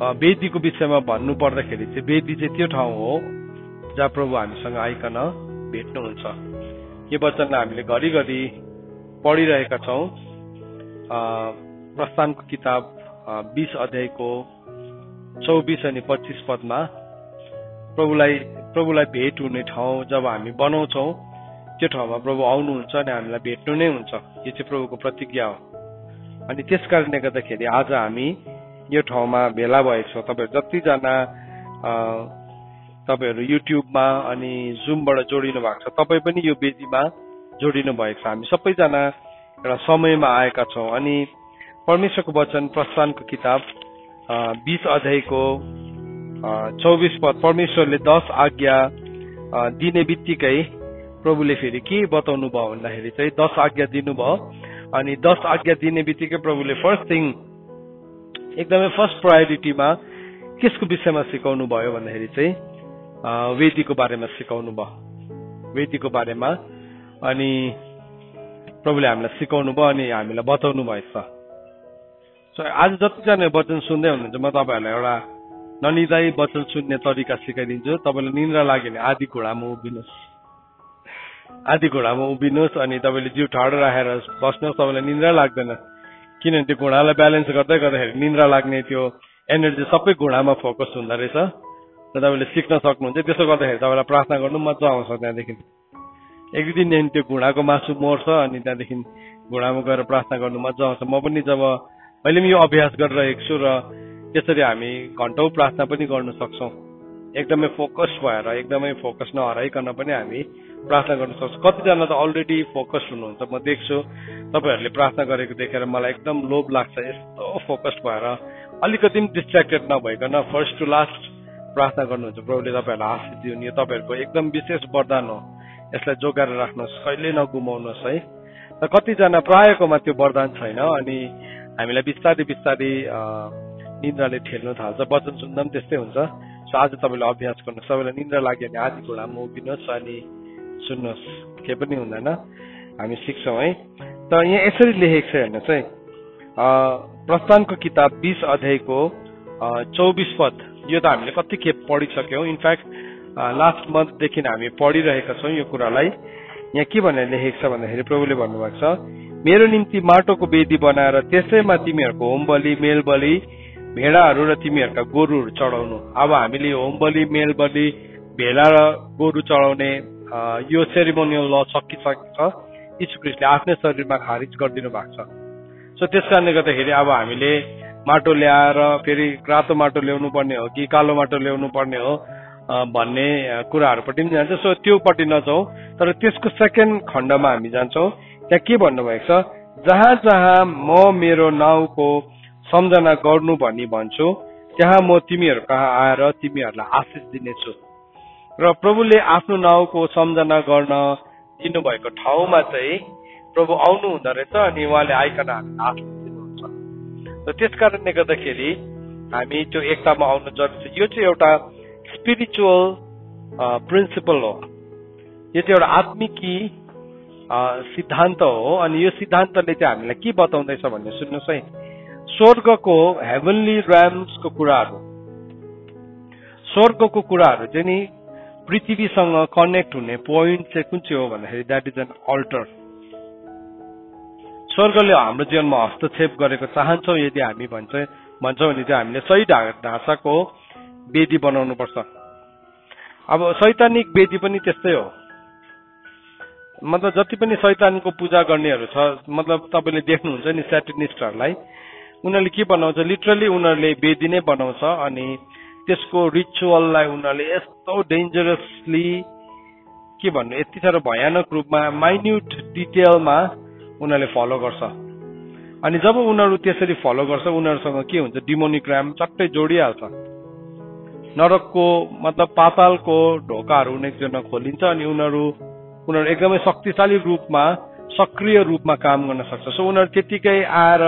वेदीको विषयमा भन्नु पर्दाखेरि चाहिँ वेदी चाहिँ त्यो ठाउँ हो जहाँ प्रभु हामीसँग आइकन भेट्नुहुन्छ। यो वचनलाई हामीले घरिघरि पढिरहेका छौँ। प्रस्थानको किताब 20 अध्यायको 24 अनि 25 पदमा प्रभुलाई भेट हुने ठाउँ जब हामी बनाउँछौँ त्यो ठाउँमा प्रभु आउनुहुन्छ अनि हामीलाई भेट्नु नै हुन्छ। यो चाहिँ प्रभुको प्रतिज्ञा हो। अनि त्यस कारणले गर्दाखेरि आज हामी यो ठाउँमा भेला भएको छौँ। तपाईँहरू जतिजना तपाईँहरू युट्युबमा अनि जुमबाट जोडिनु भएको छ, तपाईँ पनि यो वेदीमा जोडिनु भएको छ। हामी सबैजना एउटा समयमा आएका छौँ। अनि परमेश्वरको वचन प्रस्थानको किताब 20 अध्यायको 24 पद, परमेश्वरले 10 आज्ञा दिने बित्तिकै प्रभुले फेरि के बताउनु भयो भन्दाखेरि चाहिँ 10 आज्ञा दिनुभयो। अनि 10 आज्ञा दिने बित्तिकै प्रभुले फर्स्ट थिङ एकदमै फर्स्ट प्रायोरिटीमा केसको विषयमा सिकाउनु भयो भन्दाखेरि चाहिँ वेदीको बारेमा सिकाउनु भयो, वेदीको बारेमा। अनि प्रभुले हामीलाई सिकाउनु भयो अनि हामीलाई बताउनु भएछ। सो आज जतिजना वचन सुन्दै हुनुहुन्छ, म तपाईँहरूलाई एउटा ननिदाई वचन सुन्ने तरिका सिकाइदिन्छु। तपाईँलाई निन्द्रा लाग्यो भने आधी घोडामा उभिनुहोस्, आधी घोडामा उभिनुहोस् अनि तपाईँले जिउ ठाडो राखेर बस्नुहोस्। तपाईँलाई निन्द्रा लाग्दैन, किनभने त्यो घोडालाई ब्यालेन्स गर्दै गर्दाखेरि निन्द्रा लाग्ने त्यो एनर्जी सबै घोडामा फोकस हुँदो रहेछ र तपाईँले सिक्न सक्नुहुन्छ। त्यसो गर्दाखेरि तपाईँलाई प्रार्थना गर्नु मजा आउँछ। त्यहाँदेखि एक दिन त्यो घोडाको मासु मर्छ अनि त्यहाँदेखि घोडामा गएर प्रार्थना गर्नु मजा आउँछ। म पनि जब मैले पनि यो अभ्यास गरिरहेको छु र त्यसरी हामी घन्टौँ प्रार्थना पनि गर्न सक्छौँ। एकदमै फोकस भएर, एकदमै फोकस नहराइकन पनि हामी प्रार्थना गर्न सक्छौँ। कतिजना त अलरेडी फोकस हुनुहुन्छ, म देख्छु। तपाईँहरूले प्रार्थना गरेको देखेर मलाई एकदम लोभ लाग्छ। यस्तो फोकस भएर अलिकति पनि डिस्ट्र्याक्टेड नभइकन फर्स्ट टु लास्ट प्रार्थना गर्नुहुन्छ। प्रभुले तपाईँहरूलाई आशिष दिउन्। यो तपाईँहरूको एकदम विशेष वरदान हो। यसलाई जोगाएर राख्नुहोस्, कहिले नगुमाउनुहोस् है। र कतिजना प्रायःकोमा त्यो वरदान छैन अनि हामीलाई बिस्तारै बिस्तारै निन्द्राले ठेल्न थाल्छ। वचन सुन्दा पनि त्यस्तै हुन्छ। सो आज तपाईँले अभ्यास गर्नुहोस्। तपाईँलाई निन्द्रा लाग्यो भने आधी घोडामा उभिनुहोस् अनि सुन्नुहोस्, केही पनि हुँदैन, हामी सिक्छौँ है। त यहाँ यसरी लेखेको छ हेर्नुहोस् है, प्रस्थानको किताब 20 अध्यायको 24 पद। यो त हामीले कति खेप पढिसक्यौँ। इनफ्याक्ट लास्ट मन्थदेखि हामी पढिरहेका छौँ यो कुरालाई। यहाँ के भनेर लेखेको छ भन्दाखेरि प्रभुले भन्नुभएको छ, मेरो निम्ति माटोको वेदी बनाएर त्यसैमा तिमीहरूको होम बलि, मेल बलि, भेडाहरू र तिमीहरूका गोरुहरू चढाउनु। अब हामीले होम बलि, मेल बलि, भेडा र गोरु चढाउने यो सेरिमोनियल ल सकिसकेको छ। यीशु ख्रीष्टले आफ्नै शरीरमा खारिज गरिदिनु भएको छ। सो त्यस कारणले गर्दाखेरि अब हामीले माटो ल्याएर फेरि रातो माटो ल्याउनु पर्ने हो कि कालो माटो ल्याउनु पर्ने हो भन्ने कुराहरूपट्टि पनि जान्छ। सो त्योपट्टि नजाउँ, तर त्यसको सेकेन्ड खण्डमा हामी जान्छौँ। त्यहाँ के भन्नुभएको छ, जहाँ जहाँ म मेरो नाउँको सम्झना गर्नु भनी भन्छु त्यहाँ म तिमीहरू कहाँ आएर तिमीहरूलाई आशिष दिनेछु। र प्रभुले आफ्नो नाउँको सम्झना गर्न दिनुभएको ठाउँमा चाहिँ प्रभु आउनु हुँदो रहेछ अनि उहाँले आइकन हामीलाई आशिष दिनुहुन्छ। र त्यस कारणले गर्दाखेरि हामी त्यो एकतामा आउनु जरुरी छ। यो चाहिँ एउटा स्पिरिचुअल प्रिन्सिपल हो, यो चाहिँ एउटा आत्मिकी सिद्धान्त हो। अनि यो सिद्धान्तले चाहिँ हामीलाई के बताउँदैछ भन्ने सुन्नुहोस् है। स्वर्गको हेभनली ऱ्याम्सको कुराहरू, स्वर्गको कुराहरू चाहिँ नि पृथ्वीसँग कनेक्ट हुने पोइन्ट चाहिँ कुन चाहिँ हो भन्दाखेरि द्याट इज एन अल्टर। स्वर्गले हाम्रो जीवनमा हस्तक्षेप गरेको चाहन्छौँ यदि हामी भन्छौँ भने चाहिँ हामीले सही ढाँचाको वेदी बनाउनु पर्छ। अब शैतानिक वेदी पनि त्यस्तै हो। मतलब जति पनि शैतानको पूजा गर्नेहरू छ, मतलब तपाईँले देख्नुहुन्छ नि स्याटेनिस्टहरूलाई, उनीहरूले के बनाउँछ, लिटरली उनीहरूले वेदी नै बनाउँछ अनि त्यसको रिचुअललाई उनीहरूले यस्तो डेन्जरसली के भन्नु, यति साह्रो भयानक रूपमा माइन्युट डिटेलमा उनीहरूले फलो गर्छ। अनि जब उनीहरू त्यसरी फलो गर्छ उनीहरूसँग के हुन्छ, डिमोनिक ऱ्याम चट्टै जोडिहाल्छ। नरकको मतलब पातालको ढोकाहरू उनीहरूसँग खोलिन्छ अनि उनीहरू एकदमै शक्तिशाली रूपमा, सक्रिय रूपमा काम गर्न सक्छ। सो उनीहरू त्यतिकै आएर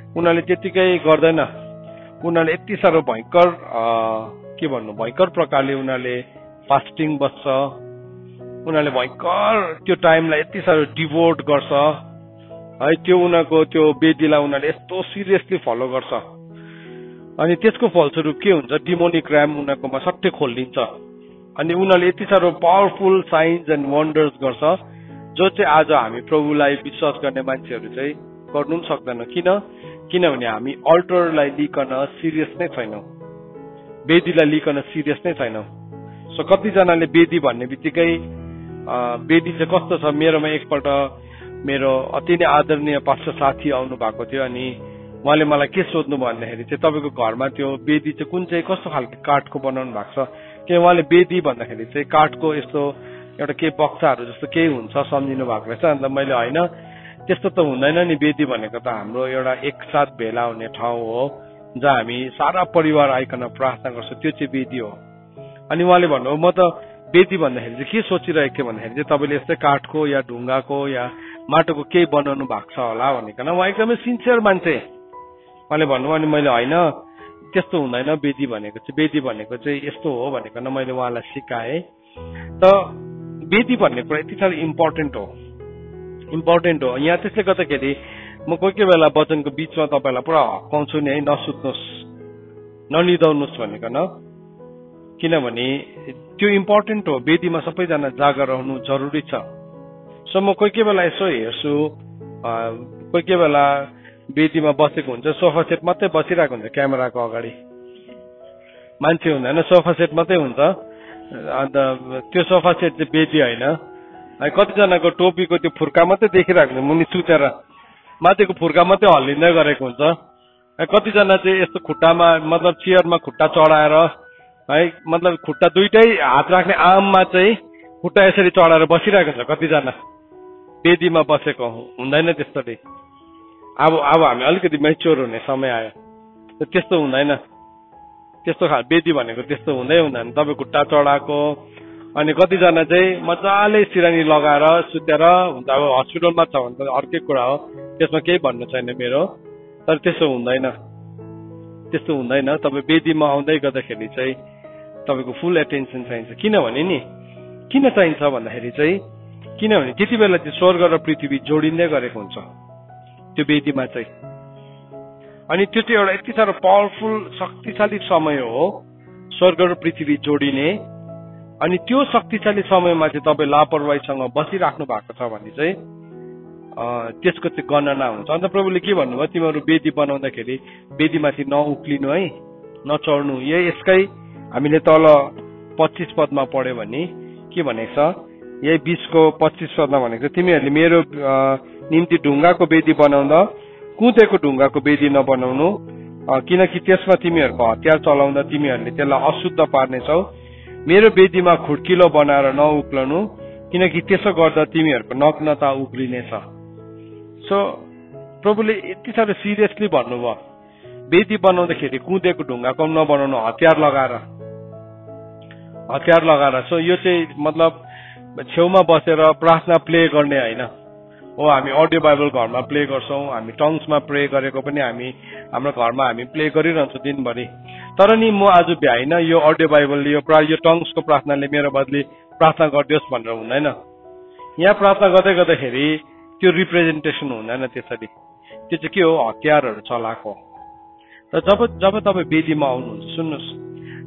उनीहरूले त्यतिकै गर्दैन, उनीहरूले यति साह्रो भयङ्कर के भन्नु, भयङ्कर प्रकारले उनीहरूले फास्टिङ बस्छ, उनीहरूले भयङ्कर त्यो टाइमलाई यति साह्रो डिभोट गर्छ है। त्यो उनीहरूको त्यो वेदीलाई उनीहरूले यस्तो सिरियसली फलो गर्छ। अनि त्यसको फलस्वरूप के हुन्छ, डिमोनिक र्याम उनीहरूकोमा सट्टै खोलिन्छ अनि उनीहरूले यति साह्रो पावरफुल साइन्स एन्ड वन्डर्स गर्छ जो चाहिँ आज हामी प्रभुलाई विश्वास गर्ने मान्छेहरू चाहिँ गर्नु पनि सक्दैन। किनभने हामी अल्टरलाई लिकन सिरियस नै छैनौँ, वेदीलाई लिकन सिरियस नै छैनौँ। सो कतिजनाले वेदी भन्ने बित्तिकै वेदी चाहिँ कस्तो छ, मेरोमा एकपल्ट मेरो अति नै आदरणीय पास्टर साथी आउनु भएको थियो अनि उहाँले मलाई के सोध्नु भन्दाखेरि चाहिँ तपाईँको घरमा त्यो वेदी चाहिँ कुन चाहिँ कस्तो खालको काठको बनाउनु भएको छ, कि उहाँले वेदी भन्दाखेरि चाहिँ काठको यस्तो एउटा केही बक्साहरू जस्तो केही हुन्छ सम्झिनु भएको रहेछ। अन्त मैले होइन त्यस्तो त हुँदैन नि, वेदी भनेको त हाम्रो एउटा एकसाथ भेला हुने ठाउँ हो जहाँ हामी सारा परिवार आइकन प्रार्थना गर्छौँ, त्यो चाहिँ वेदी हो। अनि उहाँले भन्नुभयो म त वेदी भन्दाखेरि चाहिँ के सोचिरहेको थिएँ भन्दाखेरि चाहिँ तपाईँले यस्तै काठको या ढुङ्गाको या माटोको केही बनाउनु भएको छ होला भनिकन। उहाँ एकदमै सिन्सियर मान्छे, उहाँले भन्नुभयो। अनि मैले होइन त्यस्तो हुँदैन, वेदी भनेको चाहिँ यस्तो हो भनिकन मैले उहाँलाई सिकाएँ। त वेदी भन्ने कुरा यति साह्रो इम्पोर्टेन्ट हो यहाँ। त्यसले गर्दाखेरि म कोही बेला वचनको बिचमा तपाईँलाई पुरा हप्काउँछु नि है, नसुत्नुहोस् ननिदाउनुहोस् भनिकन, किनभने त्यो इम्पोर्टेन्ट हो। वेदीमा सबैजना जागा रहनु जरुरी छ। सो म कोही बेला यसो हेर्छु, कोही बेला वेदीमा बसेको हुन्छ, सोफा सेट मात्रै बसिरहेको हुन्छ क्यामेराको अगाडि, मान्छे हुँदैन, सोफा सेट मात्रै हुन्छ। अन्त त्यो सोफा सेट चाहिँ वेदी होइन। कतिजनाको टोपीको त्यो फुर्का मात्रै देखिरहेको हुन्छ, मुनि सुतेर माथिको फुर्का मात्रै हल्लिँदै गरेको हुन्छ। कतिजना चाहिँ यस्तो खुट्टामा मतलब चेयरमा खुट्टा चढाएर है, मतलब खुट्टा दुइटै हात राख्ने आममा चाहिँ खुट्टा यसरी चढाएर बसिरहेको हुन्छ कतिजना। वेदीमा बसेको हुँदैन त्यस्तोले। अब हामी अलिकति मेच्योर हुने समय आयो, त्यस्तो हुँदैन। त्यस्तो वेदी भनेको त्यस्तो हुँदैन। तपाईँ खुट्टा चढाएको अनि कतिजना चाहिँ मजाले सिरानी लगाएर सुतेर हुन्छ। अब हस्पिटलमा छ भने त अर्कै कुरा हो, त्यसमा केही भन्नु छैन मेरो, तर त्यस्तो हुँदैन। तपाईँ वेदीमा आउँदै गर्दाखेरि चाहिँ तपाईँको फुल एटेन्सन चाहिन्छ। किनभने नि किन चाहिन्छ भन्दाखेरि चाहिँ किनभने त्यति बेला चाहिँ स्वर्ग र पृथ्वी जोडिँदै गरेको हुन्छ त्यो वेदीमा चाहिँ। अनि त्यो चाहिँ एउटा यति साह्रो पावरफुल शक्तिशाली समय हो स्वर्ग र पृथ्वी जोडिने। अनि त्यो शक्तिशाली समयमा चाहिँ तपाईँ लापरवाहीसँग बसिराख्नु भएको छ भने चाहिँ त्यसको चाहिँ गणना हुन्छ। अन्त प्रभुले के भन्नुभयो, तिमीहरू वेदी बनाउँदाखेरि वेदीमाथि नउक्लिनु है, नचढ्नु। यसकै हामीले तल 25 पदमा पढ्यो भने के भनेको छ, यही 20को 25 पदमा भनेको छ, तिमीहरूले मेरो निम्ति ढुङ्गाको वेदी बनाउँदा कुदेको ढुङ्गाको वेदी नबनाउनु, किनकि त्यसमा तिमीहरूको हतियार चलाउँदा तिमीहरूले त्यसलाई अशुद्ध पार्नेछौ। मेरो वेदीमा खुड्किलो बनाएर नउक्लनु, किनकि त्यसो गर्दा तिमीहरूको नग्नता उक्लिनेछ। सो प्रभुले यति साह्रो सिरियसली भन्नुभयो, वेदी बनाउँदाखेरि कुदेको ढुङ्गाको नबनाउनु, हतियार लगाएर। सो यो चाहिँ मतलब छेउमा बसेर प्रार्थना प्ले गर्ने होइन हो। हामी अडियो बाइबल घरमा प्ले गर्छौँ, हामी टङ्ग्समा प्रे गरेको पनि हाम्रो घरमा हामी प्ले गरिरहन्छौँ दिनभरि। तर नि म आज भ्याइन, यो अडियो बाइबलले यो टङ्ग्सको प्रार्थनाले मेरो बदली प्रार्थना गरिदियोस् भनेर हुँदैन। यहाँ प्रार्थना गर्दाखेरि त्यो रिप्रेजेन्टेसन हुँदैन त्यसरी। त्यो चाहिँ के हो, हतियारहरू चलाएको। र जब तपाईँ वेदीमा आउनुहुन्छ, सुन्नुहोस्,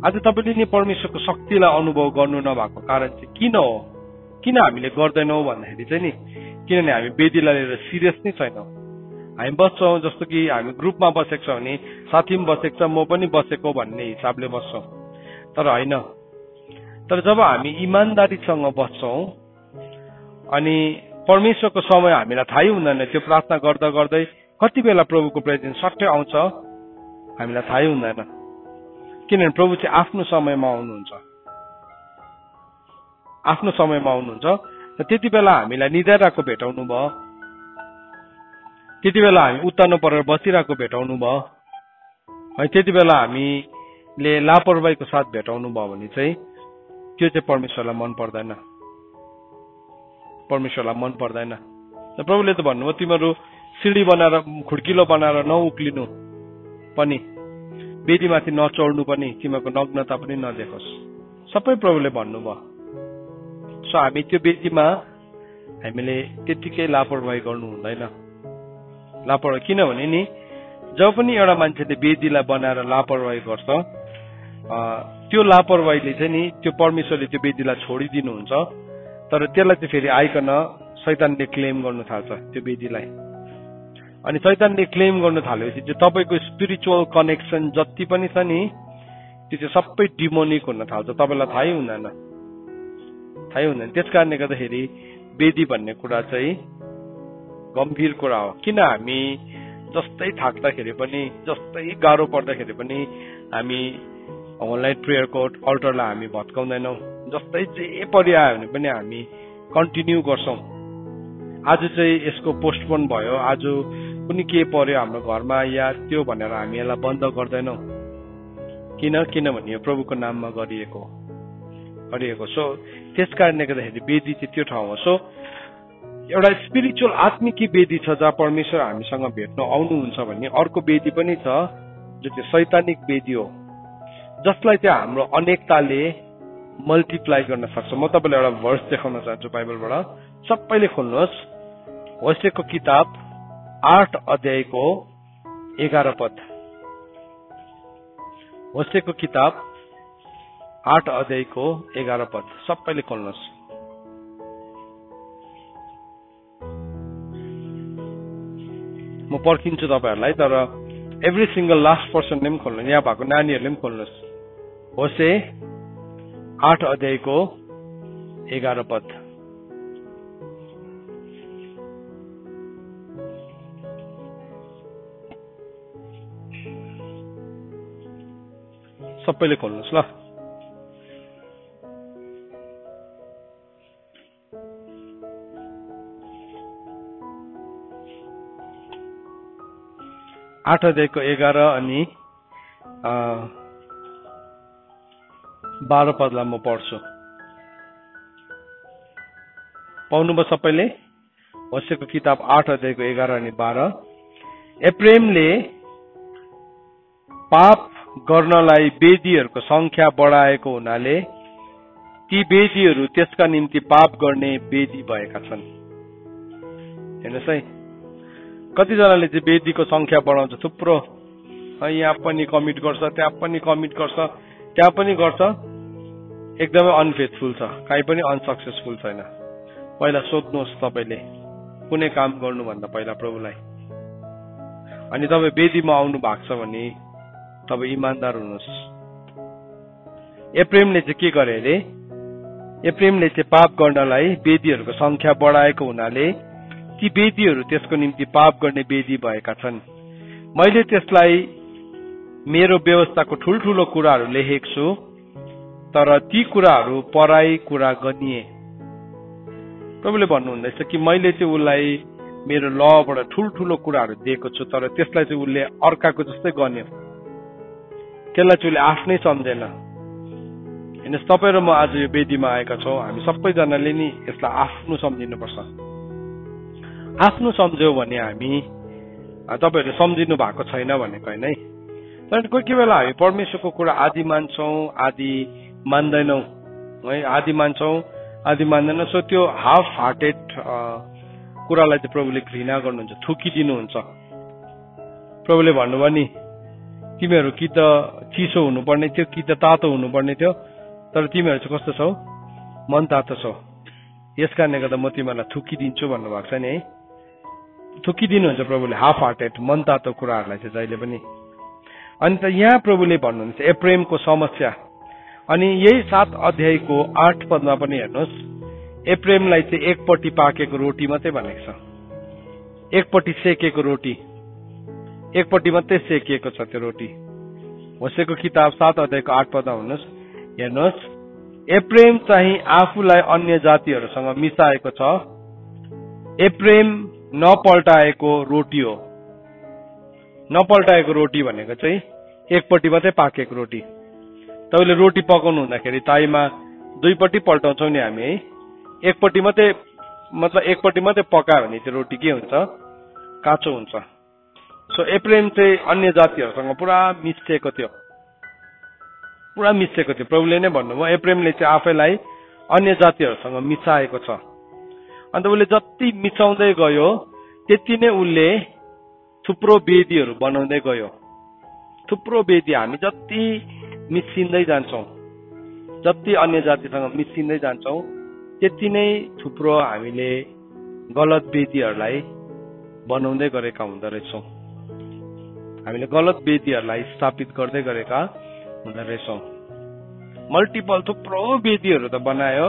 आज तपाईँले नि परमेश्वरको शक्तिलाई अनुभव गर्नु नभएको कारण चाहिँ किन हो, किन हामीले गर्दैनौँ भन्दाखेरि चाहिँ नि किनभने हामी वेदीलाई लिएर सिरियस नै छैनौँ। हामी बस्छौँ जस्तो कि हामी ग्रुपमा बसेको छ भने साथी पनि बसेको छ, म पनि बसेको भन्ने हिसाबले बस्छौँ। तर होइन, तर जब हामी इमान्दारीसँग बस्छौँ अनि परमेश्वरको समय हामीलाई थाहै हुँदैन, त्यो प्रार्थना गर्दा गर्दै कति बेला प्रभुको प्रेजेन्स सट्टै आउँछ हामीलाई थाहै हुँदैन। किनभने प्रभु चाहिँ आफ्नो समयमा आउनुहुन्छ। त्यति बेला हामीलाई निदाइरहेको भेटाउनु भयो, त्यति बेला हामी उत्तानो परेर बसिरहेको भेटाउनु भयो है, त्यति बेला हामीले लापरवाहीको साथ भेटाउनु भयो भने चाहिँ त्यो चाहिँ परमेश्वरलाई मन पर्दैन। प्रभुले त भन्नुभयो, तिमीहरू सिडी बनाएर खुड्किलो बनाएर नउक्लिनु पनि, वेदीमाथि नचढ्नु पनि, तिमीहरूको नग्नता पनि नदेखोस्, सबै प्रभुले भन्नुभयो। सो हामी त्यो वेदीमा हामीले त्यतिकै लापरवाही गर्नु हुँदैन। किनभने नि जब पनि एउटा मान्छेले वेदीलाई बनाएर लापरवाही गर्छ, त्यो लापरवाहीले चाहिँ नि त्यो परमेश्वरले त्यो वेदीलाई छोडिदिनुहुन्छ, तर त्यसलाई चाहिँ फेरि आइकन शैतानले क्लेम गर्नु थाल्छ त्यो वेदीलाई। अनि शैतानले क्लेम गर्नु थालेपछि चाहिँ तपाईँको स्पिरिचुअल कनेक्सन जति पनि छ नि त्यो चाहिँ सबै डिमोनिक हुन थाल्छ, तपाईँलाई थाहै हुँदैन। त्यस कारणले गर्दाखेरि वेदी भन्ने कुरा चाहिँ गम्भीर कुरा हो। किन हामी जस्तै थाक्दाखेरि पनि, जस्तै गाह्रो पर्दाखेरि पनि हामी अनलाइन प्रेयरको अल्टरलाई हामी भत्काउँदैनौँ, जस्तै जे परिआयो भने पनि हामी कन्टिन्यू गर्छौँ। आज चाहिँ यसको पोस्टपोन भयो, आज कुनै के पर्यो हाम्रो घरमा या त्यो भनेर हामी यसलाई बन्द गर्दैनौँ। किनभने यो प्रभुको नाममा गरिएको। सो त्यस कारणले गर्दाखेरि वेदी चाहिँ त्यो ठाउँ हो। सो एउटा स्पिरिचुअल आत्मिकी वेदी छ जहाँ परमेश्वर हामीसँग भेट्न आउनुहुन्छ भने अर्को वेदी पनि छ जो चाहिँ शैतानिक वेदी हो, जसलाई चाहिँ हाम्रो अनेकताले मल्टिप्लाई गर्न सक्छ। म तपाईँलाई एउटा भर्स देखाउन चाहन्छु बाइबलबाट। सबैले खोल्नुहोस्, होसेको किताब 8 अध्यायको 11 पद। होसेको किताब 8 अध्यायको 11 पद सबैले खोल्नुहोस्। म पर्खिन्छु तपाईँहरूलाई, तर एभ्री सिंगल लास्ट पर्सनले पनि खोल्नु, यहाँ भएको नानीहरूले पनि खोल्नुहोस्। होसे 8 अध्यायको 11 पद। सबैले खोल्नुहोस् ल। आठ अध्यायको 11 अनि 12 पदलाई म पढ्छु। पाउनुभयो सबैले? होसेको किताब 8 अध्यायको 11 अनि 12। एप्रेमले पाप गर्नलाई वेदीहरूको संख्या बढाएको हुनाले ती वेदीहरू त्यसका निम्ति पाप गर्ने वेदी भएका छन्। हेर्नुहोस् है, कतिजनाले चाहिँ वेदीको संख्या बढाउँछ, थुप्रो, यहाँ पनि कमिट गर्छ, त्यहाँ पनि कमिट गर्छ, त्यहाँ पनि गर्छ, एकदमै अनफेथफुल छ, कहीँ पनि अनसक्सेसफुल छैन। पहिला सोध्नुहोस् तपाईँले कुनै काम गर्नुभन्दा पहिला प्रभुलाई। अनि तपाईँ वेदीमा आउनु भएको छ भने तपाईँ इमान्दार हुनुहोस्। एप्रेमले चाहिँ के गरे अरे? एप्रेमले चाहिँ पाप गर्नलाई वेदीहरूको संख्या बढाएको हुनाले ती वेदीहरू त्यसको निम्ति पाप गर्ने वेदी भएका छन्। मैले त्यसलाई मेरो व्यवस्थाको ठुल्ठुलो कुराहरू लेखेको छु, तर ती कुराहरू पराई कुरा गनिए। प्रभुले भन्नुहुँदैछ कि मैले चाहिँ उसलाई मेरो लबाट ठुल्ठुलो कुराहरू दिएको छु, तर त्यसलाई चाहिँ उसले अर्काको जस्तै गन्यो, त्यसलाई चाहिँ उसले आफ्नै सम्झेन। हेर्नुहोस्, तपाईँ र म आज यो वेदीमा आएका छौँ, हामी सबैजनाले नि यसलाई आफ्नो सम्झिनुपर्छ। आफ्नो सम्झ्यौ भने हामी, तपाईँहरूले सम्झिनु भएको छैन भनेको होइन है, तर कोही कोही बेला हामी परमेश्वरको कुरा आदि मान्छौँ आदि मान्दैनौँ है, आदि मान्छौँ आदि मान्दैनौँ। सो त्यो हाफ हार्टेड कुरालाई चाहिँ प्रभुले घृणा गर्नुहुन्छ, थुकिदिनुहुन्छ। प्रभुले भन्नुभयो नि, तिमीहरू कि त चिसो हुनुपर्ने थियो कि त तातो हुनुपर्ने थियो, तर तिमीहरू चाहिँ कस्तो छौ? मन तातो छौ। यस कारणले गर्दा म तिमीहरूलाई थुकिदिन्छु भन्नुभएको छ नि है। थुकिदिनुहुन्छ प्रभुले हाफ हार्टेड, मन तातो कुराहरूलाई चाहिँ जहिले पनि। अनि त यहाँ प्रभुले भन्नुहुन्छ एप्रेमको समस्या। अनि यही 7 अध्यायको 8 पदमा पनि हेर्नुहोस्, एप्रेमलाई चाहिँ एकपट्टि पाकेको रोटी मात्रै भनेको छ, एकपट्टि सेकेको रोटी, एकपट्टि मात्रै सेकिएको छ त्यो रोटी। होसेको किताब 7 अध्यायको 8 पदमा हेर्नुहोस्, एप्रेम चाहिँ आफूलाई अन्य जातिहरूसँग मिसाएको छ, एप्रेम नपल्टाएको रोटी हो। नपल्टाएको रोटी भनेको चाहिँ एकपट्टि मात्रै पाकेको रोटी। तपाईँले रोटी पकाउनु हुँदाखेरि ताईमा दुईपट्टि पल्टाउँछौँ नि हामी है, एकपट्टि मात्रै, मतलब एकपट्टि मात्रै पकायो भने त्यो रोटी के हुन्छ? काँचो हुन्छ। सो एप्रेम चाहिँ अन्य जातिहरूसँग पुरा मिसिएको थियो, पुरा मिसिएको थियो। प्रभुले नै भन्नुभयो एप्रेमले चाहिँ आफैलाई अन्य जातिहरूसँग मिसाएको छ। अन्त उसले जति मिसाउँदै गयो त्यति नै उसले थुप्रो वेदीहरू बनाउँदै गयो। थुप्रो वेदी हामी जति मिसिँदै जान्छौँ, जति अन्य जातिसँग मिसिँदै जान्छौँ, त्यति नै थुप्रो हामीले गलत वेदीहरूलाई बनाउँदै गरेका हुँदो रहेछौँ। हामीले गलत वेदीहरूलाई स्थापित गर्दै गरेका हुँदो रहेछौँ। मल्टिपल थुप्रो वेदीहरू त बनायो,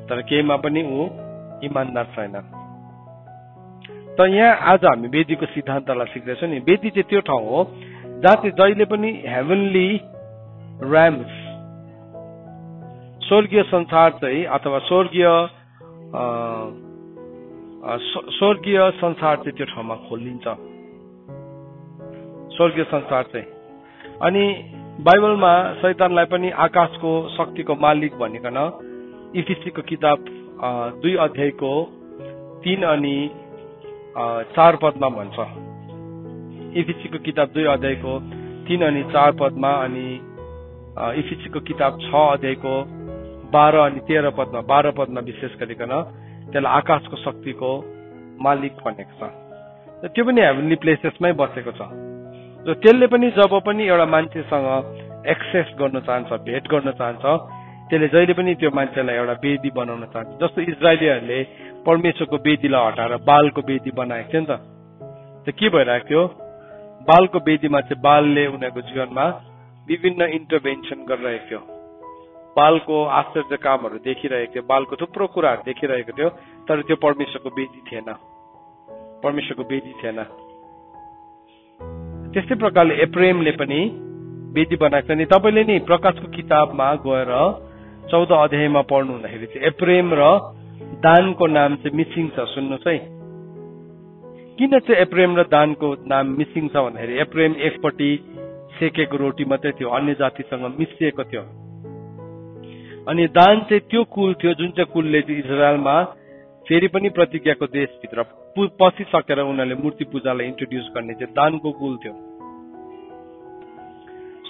तर केहीमा पनि ऊ इमान्दार छैन। त यहाँ आज हामी वेदीको सिद्धान्तलाई सिक्दैछौँ नि। वेदी चाहिँ त्यो ठाउँ हो जहाँ चाहिँ जहिले पनि हेभनली ऱ्याम्स, स्वर्गीय संसार चाहिँ अथवा स्वर्गीय संसार चाहिँ त्यो ठाउँमा खोलिन्छ, स्वर्गीय संसार चाहिँ। अनि बाइबलमा शैतानलाई पनि आकाशको शक्तिको मालिक भनिकन इफिसीको किताब 2 अध्यायको 3 अनि 4 पदमा भन्छ। इफिसीको किताब 2 अध्यायको 3 अनि 4 पदमा, अनि इफिसीको किताब 6 अध्यायको 12 अनि 13 पदमा, 12 पदमा विशेष गरिकन त्यसलाई आकाशको शक्तिको मालिक भनेको छ। त्यो पनि हेभनली प्लेसेसमै बसेको छ। र त्यसले पनि जब पनि एउटा मान्छेसँग एक्सेस गर्न चाहन्छ, भेट गर्न चाहन्छ, त्यसले जहिले पनि त्यो मान्छेलाई एउटा वेदी बनाउन चाहन्छ। जस्तो इजरायलीहरूले परमेश्वरको वेदीलाई हटाएर बालको वेदी बनाएको थियो नि त के भइरहेको थियो? बालको वेदीमा चाहिँ बालले उनीहरूको जीवनमा विभिन्न इन्टरभेन्सन गरिरहेको थियो। बालको आश्चर्य कामहरू देखिरहेको थियो, बालको थुप्रो कुराहरू देखिरहेको थियो, तर त्यो परमेश्वरको वेदी थिएन, परमेश्वरको वेदी थिएन। त्यस्तै प्रकारले एप्रेमले पनि वेदी बनाएको छ नि। तपाईँले नि प्रकाशको किताबमा गएर 14 अध्यायमा पढ्नु हुँदाखेरि चाहिँ एप्रेम र दानको नाम चाहिँ मिसिङ छ। सुन्नुहोस् है, किन चाहिँ एप्रेम र दानको नाम मिसिङ छ भन्दाखेरि एप्रेम एकपट्टि सेकेको रोटी मात्रै थियो, अन्य जातिसँग मिसिएको थियो। अनि दान चाहिँ त्यो कुल थियो जुन चाहिँ कुलले चाहिँ इजरायलमा फेरि पनि प्रतिज्ञाको देशभित्र पसिसकेर उनीहरूले मूर्ति पूजालाई इन्ट्रोड्युस गर्ने चाहिँ दानको कुल थियो।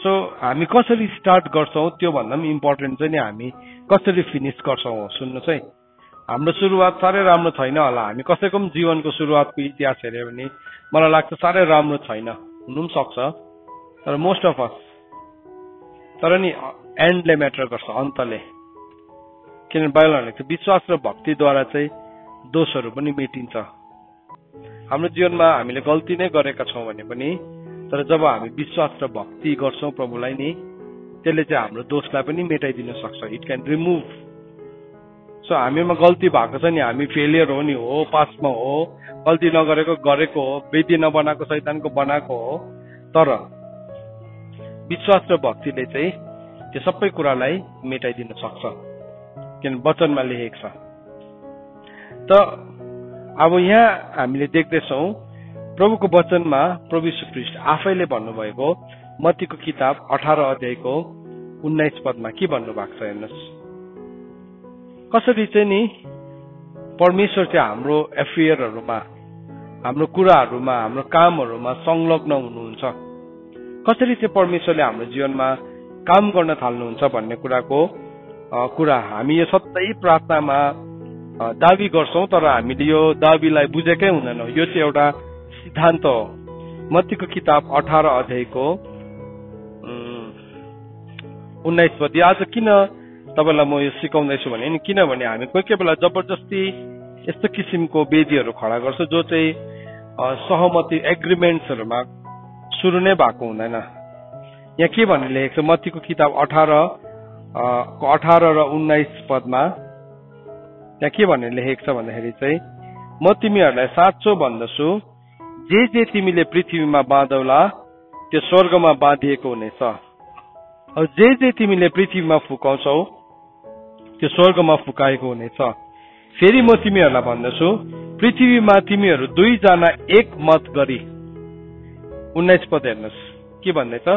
सो हामी कसरी स्टार्ट गर्छौँ त्यो भन्दा पनि इम्पोर्टेन्ट चाहिँ नि हामी कसरी फिनिस गर्छौँ हो। सुन्नुहोस् है, हाम्रो सुरुवात साह्रै राम्रो छैन होला। हामी कसैको पनि जीवनको सुरुवातको इतिहास हेऱ्यो भने मलाई लाग्छ साह्रै राम्रो छैन, हुनु पनि सक्छ, तर मोस्ट अफ अस। तर नि एन्डले म्याटर गर्छ, अन्तले। किनभने बाइबल भनेको विश्वास र भक्तिद्वारा चाहिँ दोषहरू पनि मेटिन्छ। हाम्रो जीवनमा हामीले गल्ती नै गरेका छौँ भने पनि, तर जब हामी विश्वास र भक्ति गर्छौँ प्रभुलाई नि, त्यसले चाहिँ हाम्रो दोषलाई पनि मेटाइदिन सक्छ। It can remove. सो हामीमा गल्ती भएको छ नि, हामी फेलियर हो नि, हो पासमा हो, गल्ती नगरेको गरेको हो, वेदी नबनाएको शैतानको बनाएको हो, तर विश्वास र भक्तिले चाहिँ त्यो सबै कुरालाई मेटाइदिन सक्छ, किन वचनमा लेखेको छ। त अब यहाँ हामीले देख्दैछौँ प्रभुको वचनमा प्रभु यीशु ख्रीष्ट आफैले भन्नुभएको मत्तीको किताब 18 अध्यायको 19 पदमा के भन्नुभएको छ हेर्नुहोस्। कसरी चाहिँ नि परमेश्वर चाहिँ हाम्रो एफेयरहरूमा, हाम्रो कुराहरूमा, हाम्रो कामहरूमा संलग्न हुनुहुन्छ, कसरी चाहिँ परमेश्वरले हाम्रो जीवनमा काम गर्न थाल्नुहुन्छ भन्ने कुरा हामी यो सधैँ प्रार्थनामा दाबी गर्छौँ, तर हामीले यो दाबीलाई बुझेकै हुँदैन। यो चाहिँ एउटा सिद्धान्त हो। मत्तीको किताब 18 अध्यायको 19 पद। आज किन तपाईँलाई म यो सिकाउँदैछु भने नि, किनभने हामी कोही बेला जबरजस्ती यस्तो किसिमको वेदीहरू खडा गर्छौँ जो चाहिँ सहमति एग्रिमेन्ट्सहरूमा सुरु नै भएको हुँदैन। यहाँ के भन्ने लेखेको छ मत्तीको किताब 18 र 19 पदमा, त्यहाँ के भन्ने लेखेको छ भन्दाखेरि चाहिँ, म तिमीहरूलाई साँचो भन्दछु, जे तिमीले पृथ्वीमा बाँधौला त्यो स्वर्गमा बाँधिएको हुनेछ, जे तिमीले पृथ्वीमा फुकाउँछौ त्यो स्वर्गमा फुकाएको हुनेछ। फेरि म तिमीहरूलाई भन्दछु, पृथ्वीमा तिमीहरू 2 जना एक मत गरी, 19 पद हेर्नुहोस् के भन्दैछ,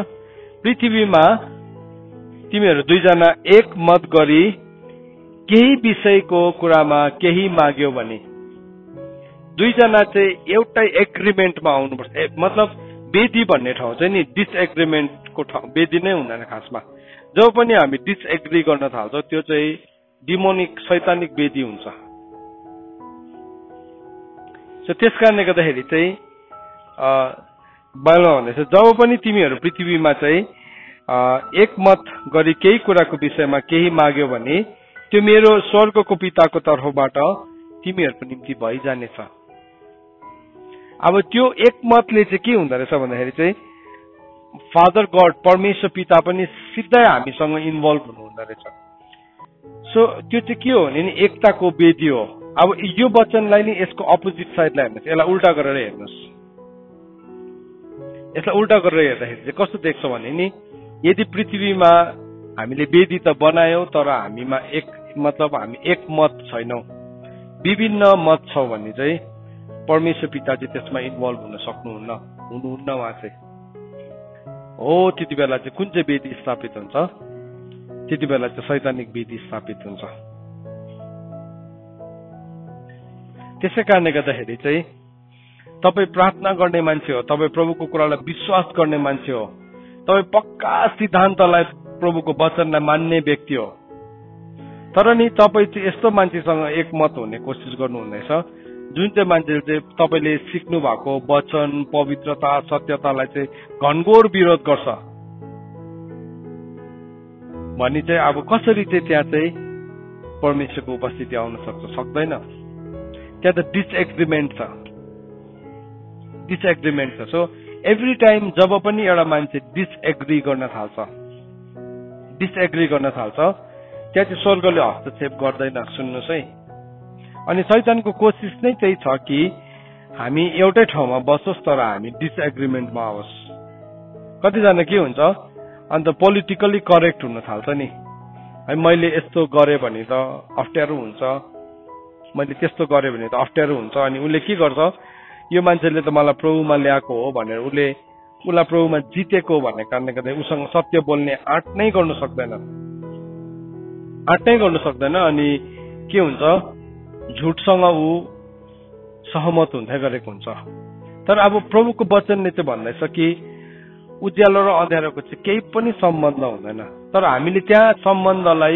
पृथ्वीमा तिमीहरू 2 जना एक मत गरी केही विषयको कुरामा केही माग्यो भने, 2 जना चाहिँ एउटै एग्रिमेन्टमा आउनुपर्छ। मतलब वेदी भन्ने ठाउँ चाहिँ नि डिसएग्रिमेन्टको ठाउँ, वेदी नै हुँदैन खासमा। जब पनि हामी डिसएग्री गर्न थाल्छौँ त्यो चाहिँ डिमोनिक शैतानिक वेदी हुन्छ। सो त्यस कारणले गर्दाखेरि चाहिँ बाइबलमा भन्दैछ जब पनि तिमीहरू पृथ्वीमा चाहिँ एकमत गरी केही कुराको विषयमा केही माग्यो भने त्यो मेरो स्वर्गको पिताको तर्फबाट तिमीहरूको निम्ति भइजानेछ। अब त्यो एकमतले चाहिँ के हुँदो रहेछ भन्दाखेरि चाहिँ फादर गड परमेश्वर पिता पनि सिधै हामीसँग इन्भल्भ हुनुहुँदो रहेछ। सो त्यो चाहिँ के हो भने एकताको वेदी हो। अब यो वचनलाई नि यसको अपोजिट साइडलाई हेर्नुहोस्, यसलाई उल्टा गरेर हेर्नुहोस्। यसलाई उल्टा गरेर हेर्दाखेरि चाहिँ कस्तो देख्छौँ भने नि यदि पृथ्वीमा हामीले वेदी त बनायौँ तर हामीमा हामी एक मत छैनौँ, विभिन्न मत छौँ भने चाहिँ परमेश्वर पिता चाहिँ त्यसमा इन्भल्भ हुनुहुन्न उहाँ चाहिँ हो। त्यति बेला चाहिँ कुन चाहिँ वेदी स्थापित हुन्छ? त्यति बेला चाहिँ शैतानिक वेदी स्थापित हुन्छ। त्यसै कारणले गर्दाखेरि चाहिँ तपाईँ प्रार्थना गर्ने मान्छे हो, तपाईँ प्रभुको कुरालाई विश्वास गर्ने मान्छे हो, तपाईँ पक्का सिद्धान्तलाई प्रभुको वचनलाई मान्ने व्यक्ति हो। तर नि तपाईँ चाहिँ यस्तो मान्छेसँग एकमत हुने कोसिस गर्नुहुँदैछ जुन चाहिँ मान्छेले चाहिँ तपाईँले सिक्नु भएको वचन पवित्रता सत्यतालाई चाहिँ घनघोर विरोध गर्छ भनी चाहिँ अब कसरी चाहिँ त्यहाँ चाहिँ परमेश्वरको उपस्थिति आउन सक्दैन। त्यहाँ त डिसएग्रिमेन्ट छ। सो एभ्री टाइम जब पनि एउटा मान्छे डिसएग्री गर्न थाल्छ त्यहाँ चाहिँ स्वर्गले हस्तक्षेप गर्दैन। सुन्नुहोस् है, अनि शैतानको कोसिस नै त्यही छ कि हामी एउटै ठाउँमा बसोस् तर हामी डिसएग्रिमेन्टमा आओस्। कतिजना के हुन्छ अन्त पोलिटिकली करेक्ट हुन थाल्छ नि, है मैले यस्तो गरेँ भने त अप्ठ्यारो हुन्छ, मैले त्यस्तो गरेँ भने त अप्ठ्यारो हुन्छ। अनि उसले के गर्छ, यो मान्छेले त मलाई प्रभुमा ल्याएको हो भनेर उसलाई प्रभुमा जितेको भन्ने कारणले गर्दा उसँग सत्य बोल्ने आँट नै गर्नु सक्दैन। अनि के हुन्छ, झुटसँग ऊ सहमत हुँदै गरेको हुन्छ। तर अब प्रभुको वचनले चाहिँ भन्दैछ कि उज्यालो र अँध्यारोको चाहिँ केही पनि सम्बन्ध हुँदैन। तर हामीले त्यहाँ सम्बन्धलाई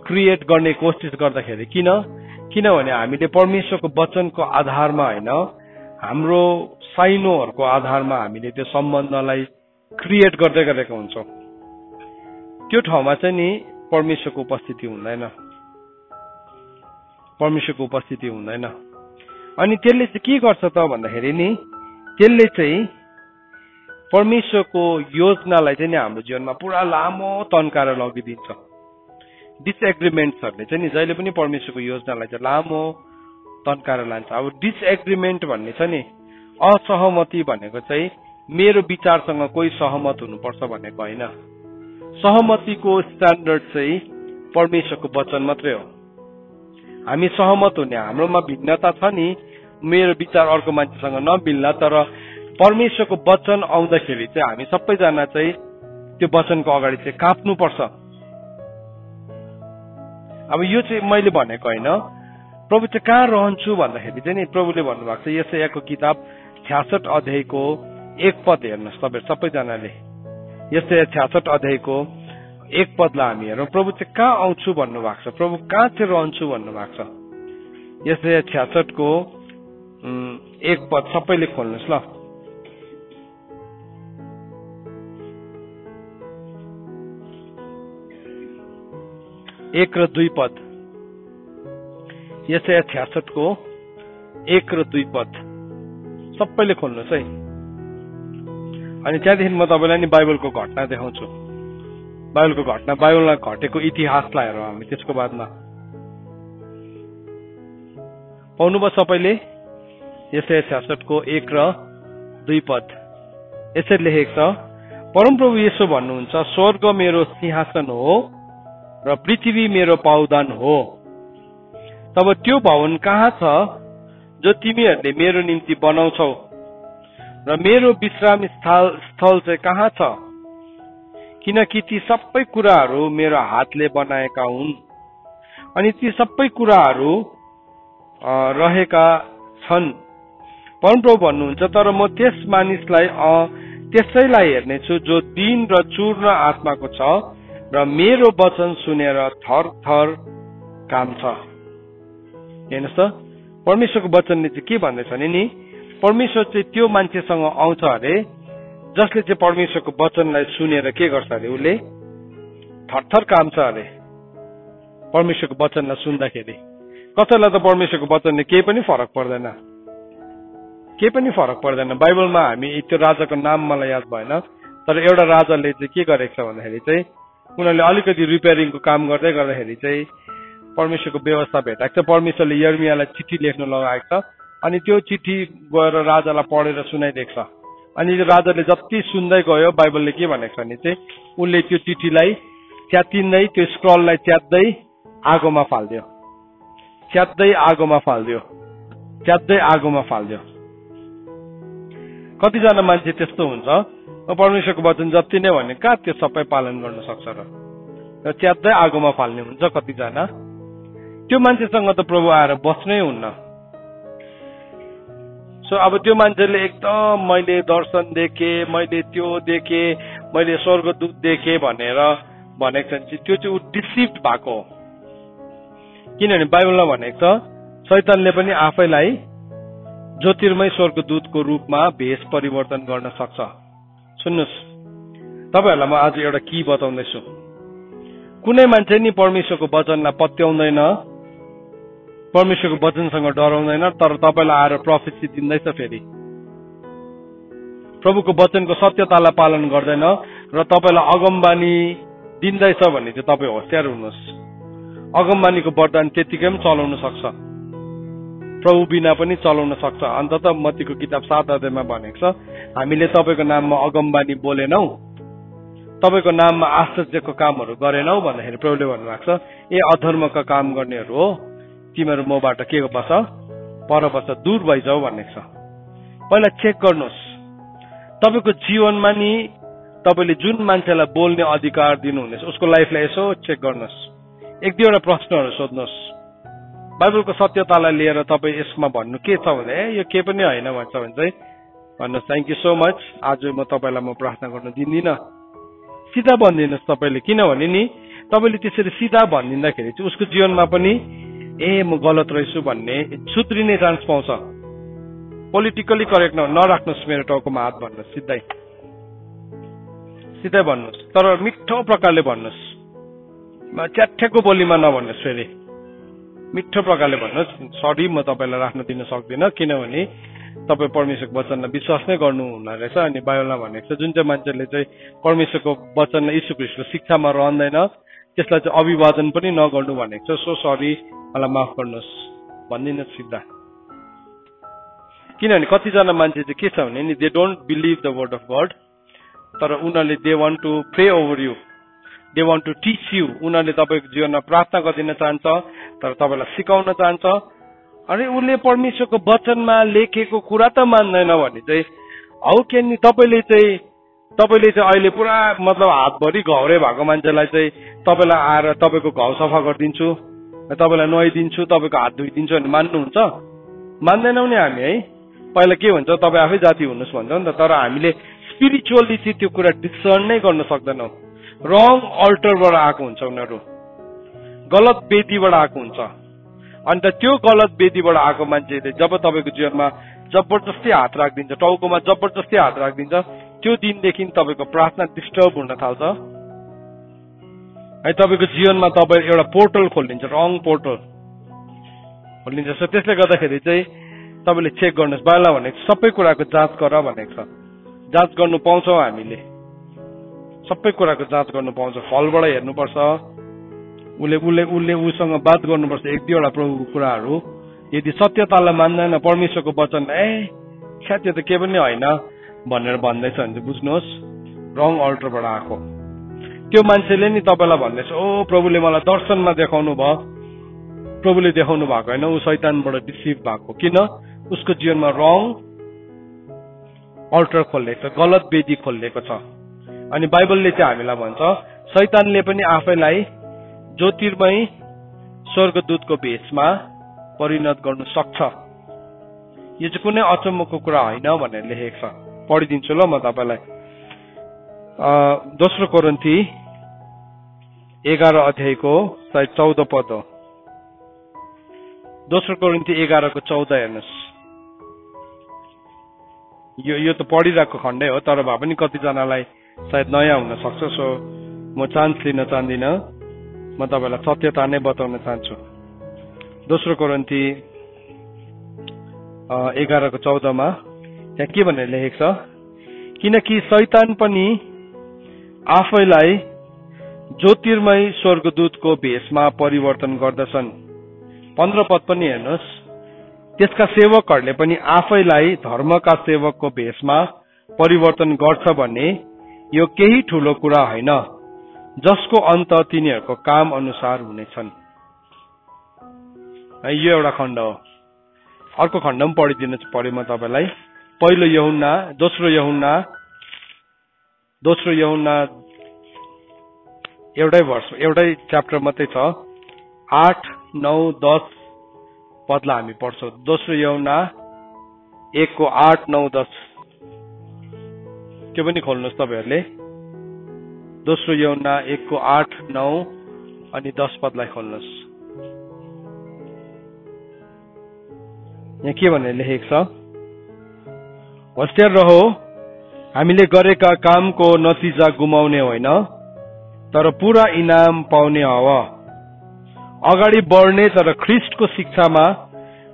क्रिएट गर्ने कोसिस गर्दाखेरि किनभने हामीले परमेश्वरको वचनको आधारमा होइन, हाम्रो साइनोहरूको आधारमा हामीले त्यो सम्बन्धलाई क्रिएट गर्दै गरेका हुन्छौँ। त्यो ठाउँमा चाहिँ नि परमेश्वरको उपस्थिति हुँदैन। अनि त्यसले चाहिँ के गर्छ त भन्दाखेरि नि त्यसले चाहिँ परमेश्वरको योजनालाई चाहिँ नि हाम्रो जीवनमा पुरा लामो तन्काएर लगिदिन्छ। डिसएग्रिमेन्ट्सहरूले चाहिँ नि जहिले पनि परमेश्वरको योजनालाई चाहिँ लामो तन्काएर लान्छ। अब डिसएग्रिमेन्ट भन्ने छ नि, असहमति भनेको चाहिँ मेरो विचारसँग कोही सहमत हुनुपर्छ भनेको होइन। सहमतिको स्ट्यान्डर्ड चाहिँ परमेश्वरको वचन मात्रै हो। हामी सहमत हुने, हाम्रोमा भिन्नता छ नि, मेरो विचार अर्को मान्छेसँग नमिल्ला, तर परमेश्वरको वचन आउँदाखेरि चाहिँ हामी सबैजना चाहिँ त्यो वचनको अगाडि चाहिँ काप्नुपर्छ। अब यो चाहिँ मैले भनेको होइन, प्रभु चाहिँ कहाँ रहन्छु भन्दाखेरि चाहिँ नि प्रभुले भन्नुभएको छ यशायाको किताब 66 अध्यायको 1 पद हेर्नुहोस् तपाईँ सबैजनाले। यशाया 66 अध्यायको 1 पदलाई हामी हेरौँ। प्रभु चाहिँ कहाँ आउँछु भन्नुभएको छ, प्रभु कहाँ चाहिँ रहन्छु भन्नुभएको छ। यशाया 66 को 1 पद सबैले खोल्नुहोस् ल। 1 र 2 पद, यशाया 66 को 1 र 2 पद सबैले खोल्नुहोस् है। अनि त्यहाँदेखि म तपाईँलाई नि बाइबलको घटना देखाउँछु। बाइबलमा घटेको इतिहासलाई हेरौँ हामी। त्यसको बादमा पाउनुभयो सबैले। यशाया 66 को 1 र 2 पद यसरी लेखेको छ, परमप्रभु यसो भन्नुहुन्छ, स्वर्ग मेरो सिंहासन हो र पृथ्वी मेरो पावदान हो। तब त्यो भवन कहाँ छ जो तिमीहरूले मेरो निम्ति बनाउँछौ, र मेरो विश्राम स्थल चाहिँ कहाँ छ? किनकि ती सबै कुराहरू मेरो हातले बनाएका हुन् अनि ती सबै कुराहरू रहेका छन्। परमप्रभु भन्नुहुन्छ, तर म त्यस मानिसलाई त्यसैलाई हेर्नेछु जो दीन र चूर्ण आत्माको छ र मेरो वचन सुनेर थर थर काम्छ। हेर्नुहोस् त, परमेश्वरको वचनले चाहिँ के भन्दैछ नि, परमेश्वर चाहिँ त्यो मान्छेसँग आउँछ अरे जसले चाहिँ परमेश्वरको वचनलाई सुनेर के गर्छ अरे उसले थरथर काम्छ अरे परमेश्वरको वचनलाई सुन्दाखेरि। कसैलाई त परमेश्वरको वचनले केही पनि फरक पर्दैन, केही पनि फरक पर्दैन। बाइबलमा हामी त्यो राजाको नाम मलाई याद भएन, तर एउटा राजाले चाहिँ के गरेको छ भन्दाखेरि चाहिँ उनीहरूले अलिकति रिपेयरिङको काम गर्दै गर्दाखेरि चाहिँ परमेश्वरको व्यवस्था भेटाएको छ। परमेश्वरले यर्मियालाई चिठी लेख्न लगाएको छ अनि त्यो चिठी गएर राजालाई पढेर सुनाइदिएको छ। अनि राजाले जति सुन्दै गयो बाइबलले के भनेको छ भने चाहिँ उसले त्यो चिठीलाई च्यातिँदै त्यो स्क्रललाई च्यात्दै आगोमा फाल्दियो, च्यात्दै आगोमा फाल्दियो, च्यात्दै आगोमा फाल्दियो। कतिजना मान्छे त्यस्तो हुन्छ परमेश्वरको वचन जति नै भने कहाँ त्यो सबै पालन गर्न सक्छ र च्यात्दै आगोमा फाल्ने हुन्छ कतिजना। त्यो मान्छेसँग त प्रभु आएर बस्नै हुन्न। सो अब त्यो मान्छेले एकदम मैले दर्शन देखेँ, मैले त्यो देखेँ, मैले स्वर्गदूत देखेँ भनेर भनेको छ त्यो चाहिँ ऊ डिसिप्ट भएको हो। किनभने बाइबलमा भनेको छ शैतानले पनि आफैलाई ज्योतिर्मय स्वर्गदूतको रूपमा भेष परिवर्तन गर्न सक्छ। सुन्नुहोस्, तपाईहरुलाई म आज एउटा की बताउँदैछु। कुनै मान्छे नि परमेश्वरको वचनलाई पत्याउँदैन, परमेश्वरको वचनसँग डराउँदैन, तर तपाईलाई आएर प्रोफेसी दिँदैछ, फेरि प्रभुको वचनको सत्यतालाई पालन गर्दैन र तपाईलाई अगमबानी दिँदैछ भने चाहिँ तपाईँ होशियार हुनुहोस्। अगमबानीको वरदान त्यतिकै पनि चलाउन सक्छ, प्रभु बिना पनि चलाउन सक्छ। अन्ततः मत्तीको किताब 7 अध्यायमा भनेको छ हामीले तपाईको नाममा अगमबानी बोलेनौ, तपाईको नाममा आश्चर्यको कामहरू गरेनौ भन्दाखेरि प्रभुले भन्नुभएको छ ए अधर्मका काम गर्नेहरू हो, तिमीहरू मबाट के बस पर बस, दूर भइजाऊ भनेको छ। पहिला चेक गर्नुहोस् तपाईको जीवनमा नि तपाईले जुन मान्छेलाई बोल्ने अधिकार दिनुहुनेछ उसको लाइफलाई यसो चेक गर्नुहोस्, एक दुईवटा प्रश्नहरू सोध्नुहोस्। बाइबलको सत्यतालाई लिएर तपाईँ यसमा भन्नु के छ भने यो के पनि होइन भन्छ भने चाहिँ भन्नुहोस् थ्याङ्क यू सो मच, आज म तपाईँलाई म प्रार्थना गर्न दिँदिनँ, सिधा भनिदिनुहोस् तपाईँले। किनभने नि तपाईँले त्यसरी सिधा भनिदिँदाखेरि चाहिँ उसको जीवनमा पनि ए म गलत रहेछु भन्ने सुध्रिने चान्स पाउँछ। पोलिटिकली करेक्ट नराख्नुहोस् मेरो टाउकोमा हात भन्नुहोस्, सिधै सिधै भन्नुहोस्, तर मिठो प्रकारले भन्नुहोस्, च्याठ्याको बोलीमा नभन्नुहोस्, फेरि मिठो प्रकारले भन्नुहोस् सरी म तपाईँलाई राख्न दिन सक्दिनँ किनभने तपाईँ परमेश्वरको वचनलाई विश्वास नै गर्नु हुन रहेछ। अनि बाइबलमा भनेको छ जुन चाहिँ मान्छेले चाहिँ परमेश्वरको वचनलाई यीशु ख्रीष्टको शिक्षामा रहँदैन त्यसलाई चाहिँ अभिवादन पनि नगर्नु भनेको छ। सो सरी, मलाई माफ गर्नुहोस् भनिदिनुहोस् सिधा। किनभने कतिजना मान्छे चाहिँ के छ भने नि they don't believe the word of God, तर उनीहरूले they want to pray over you, they want to teach you. उनीहरूले तपाईँको जीवनमा प्रार्थना गरिदिन चाहन्छ तर तपाईँलाई सिकाउन चाहन्छ। अनि उसले परमेश्वरको वचनमा लेखेको कुरा त मान्दैन भने चाहिँ हौ के नि तपाईँले चाहिँ अहिले पुरा मतलब हातभरि घाउरे भएको मान्छेलाई चाहिँ तपाईँलाई आएर तपाईँको घाउ सफा गरिदिन्छु, तपाईँलाई नुहाइदिन्छु, तपाईँको हात धोइदिन्छु भने मान्नुहुन्छ? मान्दैनौ नि हामी है। पहिला के भन्छ तपाईँ आफै जाति हुनुहोस् भन्छ नि त, तर हामीले स्पिरिचुअली चाहिँ त्यो कुरा डिसर्न नै गर्न सक्दैनौ। रङ अल्टरबाट आएको हुन्छ, उनीहरू गलत वेदीबाट आएको हुन्छ। अन्त त्यो गलत वेदीबाट आएको मान्छेले जब तपाईँको जीवनमा जबरजस्ती हात राखिदिन्छ, टाउकोमा जबरजस्ती हात राखिदिन्छ, त्यो दिनदेखि तपाईँको प्रार्थना डिस्टर्ब हुन थाल्छ है। तपाईँको जीवनमा तपाईँ एउटा पोर्टल खोलिदिन्छ, रङ पोर्टल खोलिदिन्छ। त्यसले गर्दाखेरि चाहिँ तपाईँले चेक गर्नुहोस्। बाइबलमा भनेको सबै कुराको जाँच गर भनेको छ। जाँच गर्नु पाउँछौँ हामीले, सबै कुराको जाँच गर्नु पाउँछ। फलबाट हेर्नुपर्छ, उसले उसँग बात गर्नुपर्छ एक दुईवटा प्रभुको कुराहरू। यदि सत्यतालाई मान्दैन परमेश्वरको वचन त्यो त के पनि होइन भनेर भन्दैछ भने चाहिँ बुझ्नुहोस् रङ अल्टरबाट आएको। त्यो मान्छेले नि तपाईँलाई भन्दैछ ओ प्रभुले मलाई दर्शनमा देखाउनु भयो, प्रभुले देखाउनु भएको होइन, ऊ शैतानबाट डिसिभ भएको। किन? उसको जीवनमा रङ अल्टर खोलिएको छ, गलत वेदी खोलिएको छ। अनि बाइबलले चाहिँ हामीलाई भन्छ शैतानले पनि आफैलाई ज्योतिर्मय स्वर्गदूतको भेषमा परिणत गर्नु सक्छ। यो चाहिँ कुनै अचम्मको कुरा होइन भनेर लेखेको छ। पढिदिन्छु ल म तपाईँलाई। दोस्रो कोरिन्थी 11 अध्यायको सायद 14 पद हो। दोस्रो कोरिन्थी 11 को 14 हेर्नुहोस्। यो त पढिरहेको खण्डै हो, तर भए पनि कतिजनालाई सायद नयाँ हुन सक्छ। सो म चान्स लिन चाहदिनँ, म तपाईँलाई सत्यता नै बताउन चाहन्छु। दोस्रो कोरिन्थी 11:14 त्यहाँ के भनेर लेखेको छ, किनकि शैतान पनि आफैलाई ज्योतिर्मय स्वर्गदूतको भेषमा परिवर्तन गर्दछन्। 15 पद पनि हेर्नुहोस्, त्यसका सेवकहरूले पनि आफैलाई धर्मका सेवकको भेषमा परिवर्तन गर्छ भने यो केही ठूलो कुरा होइन, जसको अन्त तिनीहरूको काम अनुसार हुनेछन्। यो एउटा खण्ड हो। अर्को खण्ड पनि पढिदिनु पर्यो म तपाईँलाई। पहिलो यूहन्ना, दोस्रो यूहन्ना एउटै वर्ष, एउटै च्याप्टर मात्रै छ, 8, 9, 10 पदलाई हामी पढ्छौँ। दोस्रो यूहन्ना 1:8, 9, 10 त्यो पनि खोल्नुहोस् तपाईँहरूले। दोस्रो यूहन्ना 1:8, 9 अनि 10 पदलाई खोल्नुहोस्। यहाँ के भनेर लेखेको छ, होशियार रहो, हामीले गरेका कामको नतिजा गुमाउने होइन, तर पूरा इनाम पाउने हो। अगाडि बढ्ने तर ख्रिस्टको शिक्षामा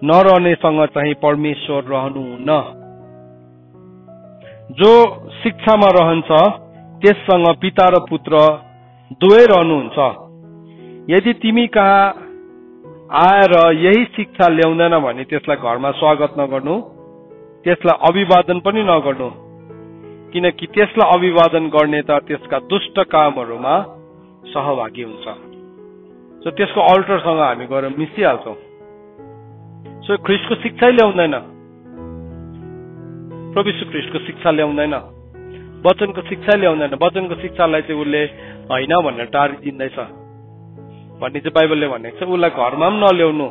नरहनेसँग चाहिँ परमेश्वर रहनुहुन्न। जो शिक्षामा रहन्छ त्यससँग पिता र पुत्र दुवै रहनुहुन्छ। यदि तिमी कहाँ आएर यही शिक्षा ल्याउँदैन भने त्यसलाई घरमा स्वागत नगर्नु, त्यसलाई अभिवादन पनि नगर्नु, किनकि त्यसलाई अभिवादन गर्ने त त्यसका दुष्ट कामहरूमा सहभागी हुन्छ। सो त्यसको अल्टरसँग हामी गएर मिसिहाल्छौँ। सो ख्रिस्टको शिक्षा ल्याउँदैन, प्रभु यीशु ख्रिस्टको शिक्षा ल्याउँदैन, वचनको शिक्षा ल्याउँदैन। वचनको शिक्षालाई चाहिँ उसले होइन भनेर टारिदिँदैछ भन्ने चाहिँ बाइबलले भनेको छ। उसलाई घरमा पनि नल्याउनु,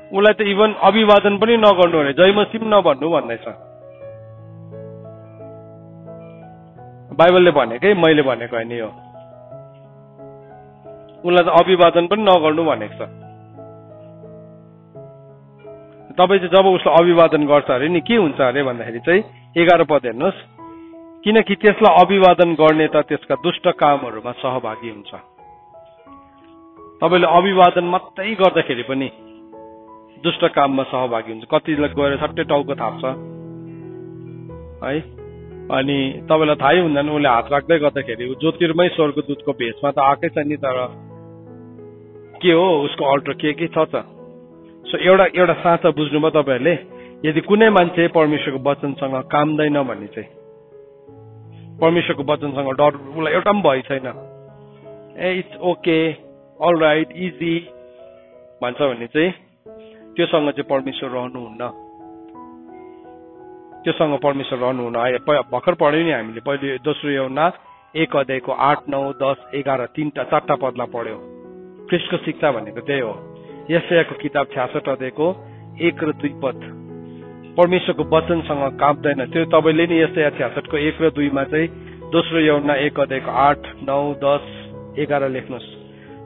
उसलाई त इभन अभिवादन पनि नगर्नु अरे, जय मसीह पनि नभन्नु भन्दैछ। बाइबलले भनेकै, मैले भनेको होइन यो। उसलाई त अभिवादन पनि नगर्नु भनेको छ। तपाईँ चाहिँ जब उसलाई अभिवादन गर्छ अरे नि, के हुन्छ अरे भन्दाखेरि चाहिँ 11 पद हेर्नुहोस्, किनकि त्यसलाई अभिवादन गर्ने त त्यसका दुष्ट कामहरूमा सहभागी हुन्छ। तपाईँले अभिवादन मात्रै गर्दाखेरि पनि दुष्ट काममा सहभागी हुन्छ। कतिलाई गएर सट्टै टाउको थाप्छ है, अनि तपाईँलाई थाहै हुँदैन, उसले हात राख्दै गर्दाखेरि ज्योतिर्मय स्वर्गदूतको भेषमा त आएकै छ नि, तर के हो उसको अल्टर के छ त। सो एउटा साँचा बुझ्नुभयो तपाईँहरूले, यदि कुनै मान्छे परमेश्वरको वचनसँग कामदैन भने चाहिँ, परमेश्वरको वचनसँग डर उसलाई एउटा पनि भइ छैन, it's okay, all right, easy भन्छ भने चाहिँ त्योसँग चाहिँ परमेश्वर रहनुहुन्न। त्योसँग परमेश्वर रहनुहुन्न। भर्खर पढ्यौँ नि हामीले, पहिले दोस्रो यूहन्ना 1:8, 9, 10, 11 4टा पदलाई पढ्यो। ख्रिस्टको शिक्षा भनेको त्यही हो। यशायाको किताब 66 1 र 2 पद, परमेश्वरको वचनसँग काप्दैन। त्यो तपाईँले नि यशाया 66 1 र 2 मा चाहिँ दोस्रो यूहन्ना 1:8, 9, 10, 11 लेख्नुहोस्।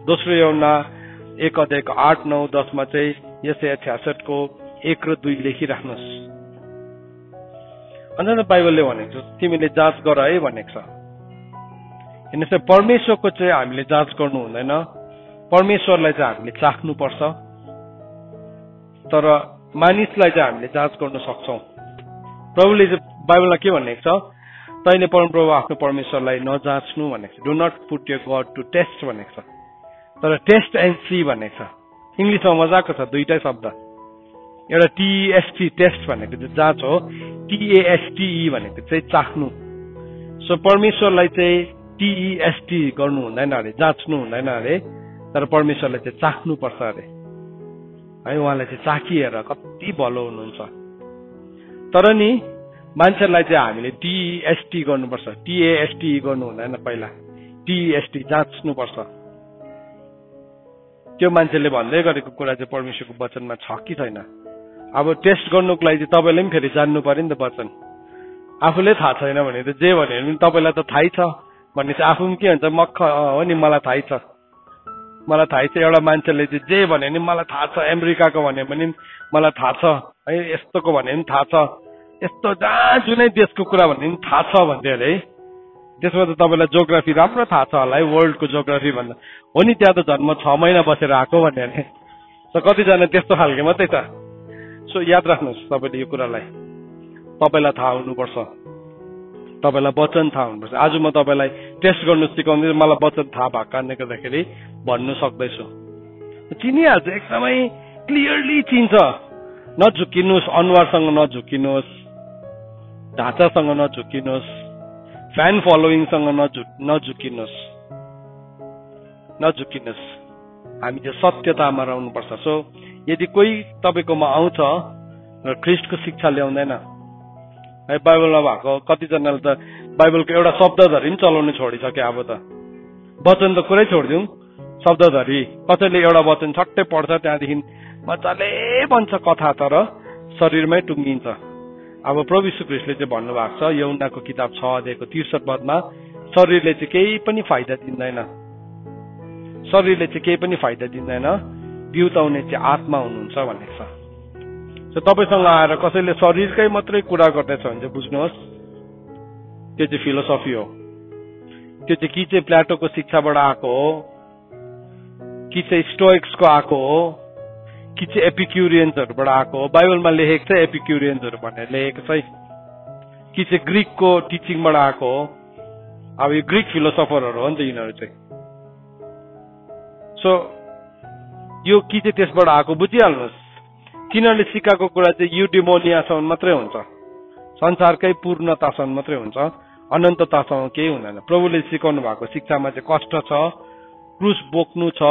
दोस्रो यूहन्ना 1:8, 9, 10 मा चाहिँ यशाया 66 1 र 2 लेखिराख्नुहोस्। अन्त बाइबलले भनेको छ तिमीले जाँच गर है भनेको छ। हेर्नुहोस्, परमेश्वरको चाहिँ हामीले जाँच गर्नु हुँदैन, परमेश्वरलाई चाहिँ हामीले चाख्नुपर्छ, तर मानिसलाई चाहिँ हामीले जाँच गर्न सक्छौँ। प्रभुले चाहिँ बाइबलमा के भनेको छ, तैँले परमप्रभु आफ्नो परमेश्वरलाई नजाँच्नु भनेको छ। Do not put your God to test भनेको छ, तर टेस्ट एन्ड सी भनेको छ। इङ्ग्लिसमा मजाको छ दुईटै शब्द, एउटा TEST टेस्ट भनेको चाहिँ जाँच हो, TASTE भनेको चाहिँ चाख्नु। सो परमेश्वरलाई चाहिँ TEST गर्नु हुँदैन अरे, जाँच्नु हुँदैन अरे, तर परमेश्वरलाई चाहिँ चाख्नुपर्छ अरे है। उहाँलाई चाहिँ चाखिएर कति भलो हुनुहुन्छ। तर नि मान्छेलाई चाहिँ हामीले TEST गर्नुपर्छ, TAST गर्नु हुँदैन। पहिला TEST जाँच्नुपर्छ। त्यो मान्छेले भन्दै गरेको कुरा चाहिँ परमेश्वरको वचनमा छ कि छैन। अब टेस्ट गर्नुको लागि चाहिँ तपाईँले पनि फेरि जान्नु पर्यो नि त वचन। आफूले थाहा छैन भने त जे भने पनि तपाईँलाई त थाहै छ भने चाहिँ आफू पनि के हुन्छ, मक्ख हो नि, मलाई थाहै छ, मलाई थाहै छ। एउटा मान्छेले चाहिँ जे भने नि मलाई थाहा छ, अमेरिकाको भन्यो भने मलाई थाहा छ है, यस्तोको भन्यो भने थाहा छ, यस्तो जहाँ जुनै देशको कुरा भन्ने पनि थाहा छ भन्दै अरे है। त्यसमा त तपाईँलाई जोग्राफी राम्रो थाहा छ होला है, वर्ल्डको जोग्राफी भन्दा हो नि। त्यहाँ त जन्म 6 महिना बसेर आएको भन्ने अरे। कतिजना त्यस्तो खालको मात्रै छ। सो याद राख्नुहोस् तपाईँले यो कुरालाई, तपाईँलाई थाहा हुनुपर्छ, तपाईँलाई वचन थाहा हुनुपर्छ। आज म तपाईँलाई टेस्ट गर्नु सिकाउँदै मलाई वचन थाहा भएको कारणले गर्दाखेरि भन्नु सक्दैछु। चिनिहाल्छ, एकदमै क्लियरली चिन्छ। नझुकिनुहोस्, अनुहारसँग नझुकिनुहोस्, ढाँचासँग नझुकिनुहोस्, फ्यान फलोइङसँग नझुकिनुहोस्। हामी चाहिँ सत्यतामा रहनुपर्छ। सो यदि कोही तपाईँकोमा आउँछ र ख्रिस्टको शिक्षा ल्याउँदैन है, बाइबलमा भएको कतिजनाले त बाइबलको एउटा शब्दधरी पनि चलाउनु छोडिसक्यो। अब त वचन त कुरै छोडिदिउँ, शब्दधरी कसैले एउटा वचन छट्टै पढ्छ, त्यहाँदेखि मजाले भन्छ कथा, तर शरीरमै टुङ्गिन्छ। अब प्रभु यीशु ख्रिस्टले चाहिँ भन्नुभएको छ यूहन्नाको किताब 6 अध्यायको 63 पदमा, शरीरले चाहिँ केही पनि फाइदा दिँदैन, शरीरले चाहिँ केही पनि फाइदा दिँदैन, बिउताउने चाहिँ आत्मा हुनुहुन्छ भनेको छ। सो तपाईँसँग आएर कसैले शरीरकै मात्रै कुरा गर्दैछ भने चाहिँ बुझ्नुहोस् त्यो चाहिँ फिलोसफी हो। त्यो चाहिँ कि चाहिँ प्लेटोको शिक्षाबाट आएको हो, कि चाहिँ स्टोइक्सको आएको हो, कि चाहिँ एपिक्युरियन्सहरूबाट आएको हो। बाइबलमा लेखेको छ एपिक्युरियन्सहरू भनेर लेखेको छ, कि चाहिँ ग्रिकको टिचिङबाट आएको हो। अब यो ग्रिक फिलोसफरहरू हो नि त यिनीहरू चाहिँ। सो यो कि चाहिँ त्यसबाट आएको बुझिहाल्नुहोस्। तिनीहरूले सिकाएको कुरा चाहिँ युडिमोनियासम्म मात्रै हुन्छ, संसारकै पूर्णतासम्म मात्रै हुन्छ, अनन्ततासम्म केही हुँदैन। प्रभुले सिकाउनु भएको शिक्षामा चाहिँ कष्ट छ, क्रुस बोक्नु छ,